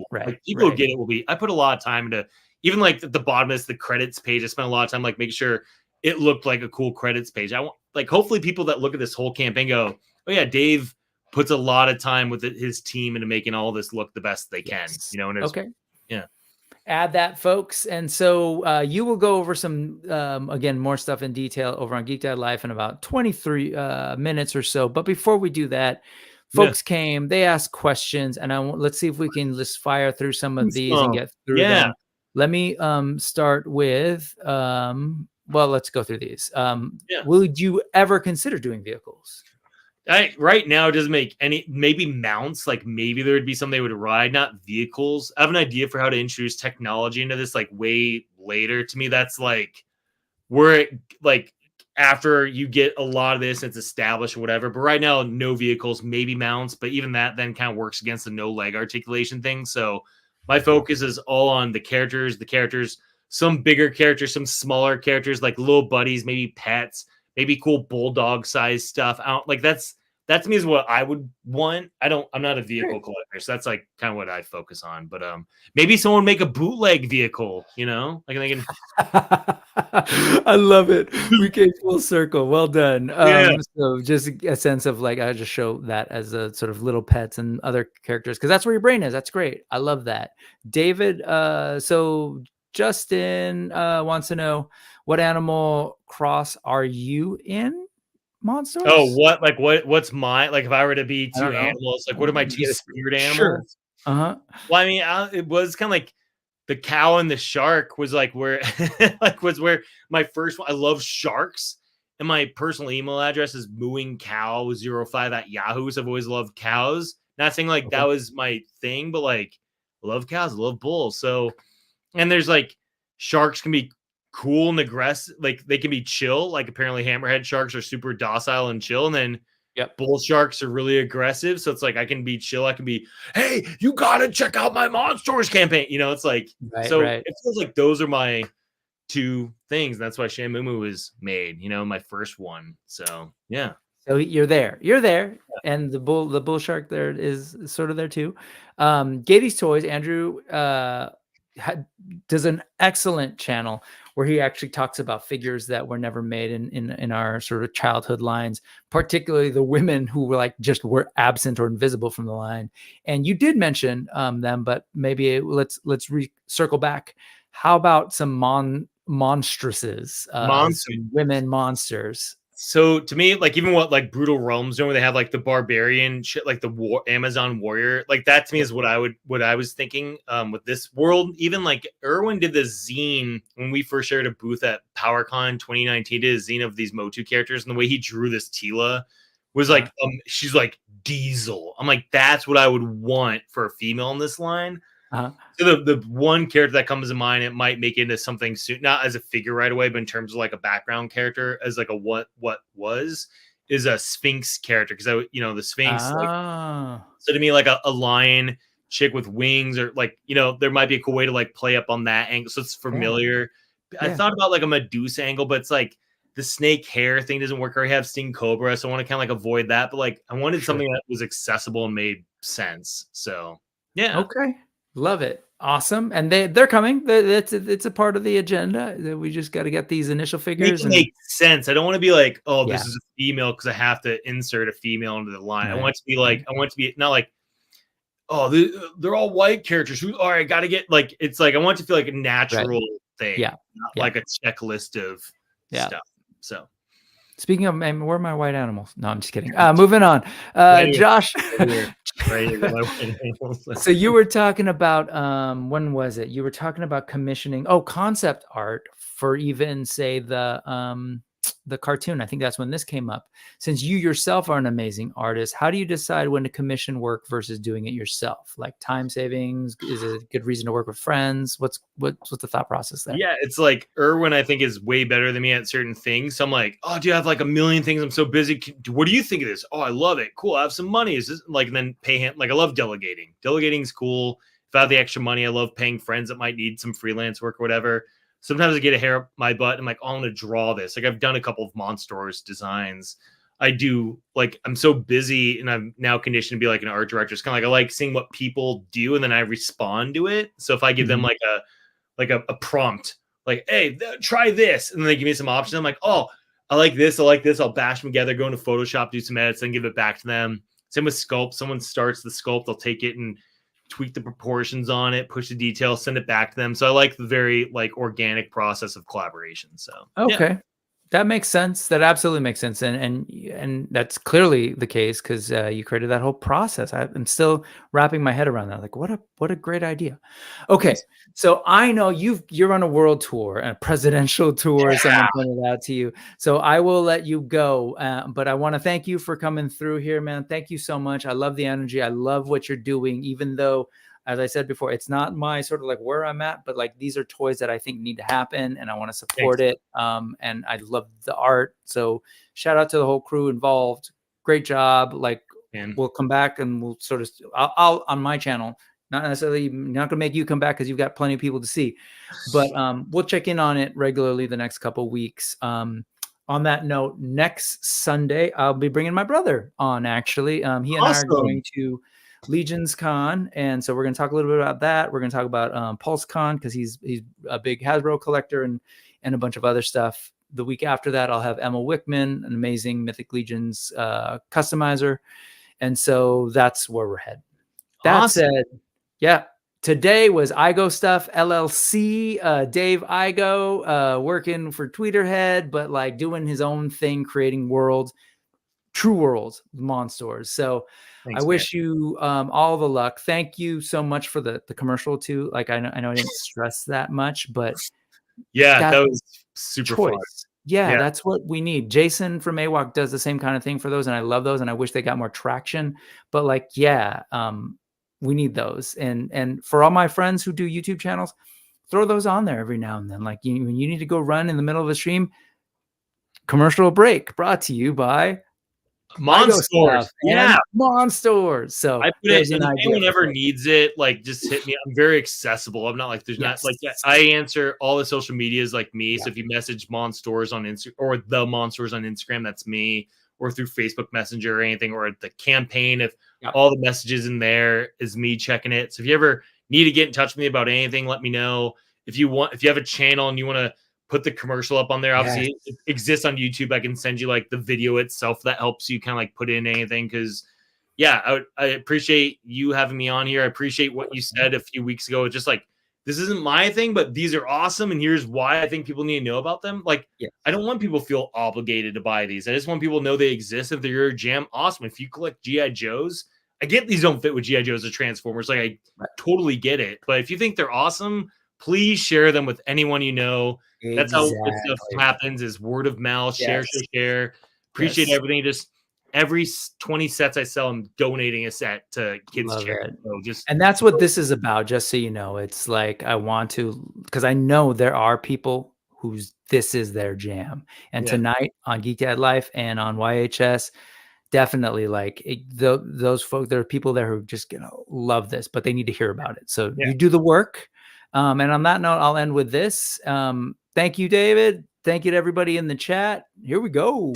Right. Like, people get it. I put a lot of time into, even like the bottom is the credits page. I spent a lot of time like making sure it looked like a cool credits page. I want, like, hopefully people that look at this whole campaign go, oh yeah, Dave puts a lot of time with his team into making all this look the best they can. You know, and okay. Yeah. Add that, folks. And so you will go over some, again, more stuff in detail over on Geek Dad Life in about 23 minutes or so. But before we do that, folks came, they asked questions, and let's see if we can just fire through some of these and get through them. Let me start with, well, let's go through these. Would you ever consider doing vehicles? Right now, it doesn't make any, maybe mounts, like maybe there would be something they would ride, not vehicles. I have an idea for how to introduce technology into this, like way later. To me, that's like where it, like, after you get a lot of this, it's established or whatever. But right now, no vehicles, maybe mounts, but even that then kind of works against the no leg articulation thing. So my focus is all on the characters, some bigger characters, some smaller characters, like little buddies, maybe pets, maybe cool bulldog size stuff. That to me is what I would want. I'm not a vehicle collector, so that's like kind of what I focus on. But maybe someone make a bootleg vehicle, you know, like they can. I love it. We came full circle. Well done. Yeah. So just a sense of like, I just show that as a sort of little pets and other characters, because that's where your brain is. That's great. I love that. David, so Justin wants to know, what Animal Cross are you in, Monsters? Oh, what's my, like, if I were to be I two don't know. animals, like, what are my two spirit animals? Sure. Uh-huh. Well, I mean, it was kind of like the cow and the shark was like where, was where my first one. I love sharks, and my personal email address is mooingcow05@yahoo. So I've always loved cows. Not saying like that was my thing, but like, I love cows, I love bulls. So, and there's like, sharks can be cool and aggressive, like they can be chill. Like apparently, hammerhead sharks are super docile and chill, and then bull sharks are really aggressive. So it's like I can be chill. I can be, hey, you gotta check out my Monsters campaign. You know, it's like it feels like those are my two things. That's why Shamumu was made. You know, my first one. So yeah. So you're there, and the bull shark there is sort of there too. Gatey's Toys, Andrew does an excellent channel where he actually talks about figures that were never made in our sort of childhood lines, particularly the women who were were absent or invisible from the line. And you did mention them, but maybe let's circle back. How about some monstresses, some women monsters? So to me, like even what like Brutal Realms doing, where they have like the barbarian shit, like the Amazon warrior, like that to me is what I was thinking with this world. Even like Erwin did the zine when we first shared a booth at PowerCon 2019. Did a zine of these Motu characters, and the way he drew this Tila was like she's like Diesel. I'm like, that's what I would want for a female in this line. So the one character that comes to mind, it might make it into something soon, not as a figure right away, but in terms of like a background character, as like a what was, is a Sphinx character, because the Sphinx. Like, so to me, like a lion chick with wings, or like there might be a cool way to like play up on that angle, so it's familiar. Yeah. I thought about like a Medusa angle, but it's like the snake hair thing doesn't work. Or I have Sting Cobra, so I want to kind of like avoid that. But like I wanted something that was accessible and made sense. So yeah. Okay. Love it. Awesome. And they're coming. It's a part of the agenda. We just got to get these initial figures. Make sense. I don't want to be like, oh, this is a female because I have to insert a female into the line. Right. I want it to be like, not like, oh, they're all white characters. All right, got to get like, it's like, I want it to feel like a natural thing. Yeah. Not like a checklist of stuff. So. Speaking of, where are my white animals? No, I'm just kidding. Moving on. Josh. So you were talking about, when was it? You were talking about commissioning, concept art for even say the cartoon. I think that's when this came up. Since you yourself are an amazing artist, how do you decide when to commission work versus doing it yourself? Like time savings, is it a good reason to work with friends? What's the thought process there? Yeah, it's like Erwin, I think, is way better than me at certain things. So I'm like, oh, do you have like a million things? I'm so busy. What do you think of this? Oh, I love it. Cool. I have some money. Is this like, and then pay him? Like, I love delegating. Delegating's cool. If I have the extra money, I love paying friends that might need some freelance work or whatever. Sometimes I get a hair up my butt. I'm like, oh, I'm going to draw this. Like I've done a couple of Monsters designs. I do, like, I'm so busy and I'm now conditioned to be like an art director. It's kind of like, I like seeing what people do and then I respond to it. So if I give them like a prompt, like, hey, try this. And then they give me some options. I'm like, oh, I like this. I'll bash them together, go into Photoshop, do some edits, then give it back to them. Same with sculpt. Someone starts the sculpt. They'll take it and tweak the proportions on it, push the details, send it back to them. So I like the very like organic process of collaboration. So okay. That makes sense. That absolutely makes sense. And that's clearly the case because you created that whole process. I'm still wrapping my head around that. Like, what a great idea. Okay. So I know you're on a world tour, a presidential tour. Someone pointed out to you. So I will let you go. But I want to thank you for coming through here, man. Thank you so much. I love the energy. I love what you're doing, even though, as I said before, it's not my sort of like where I'm at, but like these are toys that I think need to happen and I want to support it. And I love the art. So shout out to the whole crew involved. Great job. Like we'll come back and we'll sort of, I'll on my channel, not necessarily not gonna make you come back because you've got plenty of people to see, but we'll check in on it regularly the next couple of weeks. On that note, next Sunday, I'll be bringing my brother on actually. He and I are going to Legions Con, and so we're going to talk a little bit about that. We're going to talk about Pulse Con because he's a big Hasbro collector, and and a bunch of other stuff. The week after that, I'll have Emma Wickman, an amazing Mythic Legions customizer. And so that's where we're headed. That Awesome. said, yeah, today was Igostuff LLC. Dave Igo working for Tweeterhead, but like doing his own thing, creating worlds, true worlds, monsters. So Thanks, I wish you all the luck. Thank you so much for the commercial too. Like I know I didn't stress that much, but yeah, that was super choice. fun. Yeah, Yeah. that's what we need. Jason from AWOC does the same kind of thing for those, and I love those, and I wish they got more traction. But like, yeah, we need those. And for all my friends who do YouTube channels, throw those on there every now and then. Like when you need to go run in the middle of a stream, commercial break brought to you by Monsters. Yeah. Monsters. So I put there's it, an and if idea anyone for ever folks. needs it, like just hit me. I'm very accessible. I'm not like there's not like I answer all the social medias like me. So if you message Monsters on Instagram or the Monsters on Instagram, that's me, or through Facebook Messenger or anything, or the campaign, if all the messages in there is me checking it. So if you ever need to get in touch with me about anything, let me know. If you have a channel and you want to put the commercial up on there, obviously it exists on YouTube. I can send you like the video itself that helps you kind of like put in anything. Because yeah, I appreciate you having me on here. I appreciate what you said a few weeks ago. It's just like, this isn't my thing, but these are awesome. And here's why I think people need to know about them. Like, I don't want people to feel obligated to buy these. I just want people to know they exist. If they're your jam, awesome. If you collect G.I. Joes, I get these don't fit with G.I. Joes or Transformers. Like, I totally get it. But if you think they're awesome, please share them with anyone you know. That's how this stuff happens, is word of mouth. Share. Appreciate everything. Just every 20 sets I sell, I'm donating a set to kids charity. So and that's what this is about, just so you know. It's like I want to, because I know there are people whose this is their jam. And tonight on Geek Dad Life and on YHS, definitely like those folks, there are people there who just love this, but they need to hear about it. So you do the work. And on that note, I'll end with this. Thank you, David. Thank you to everybody in the chat. Here we go.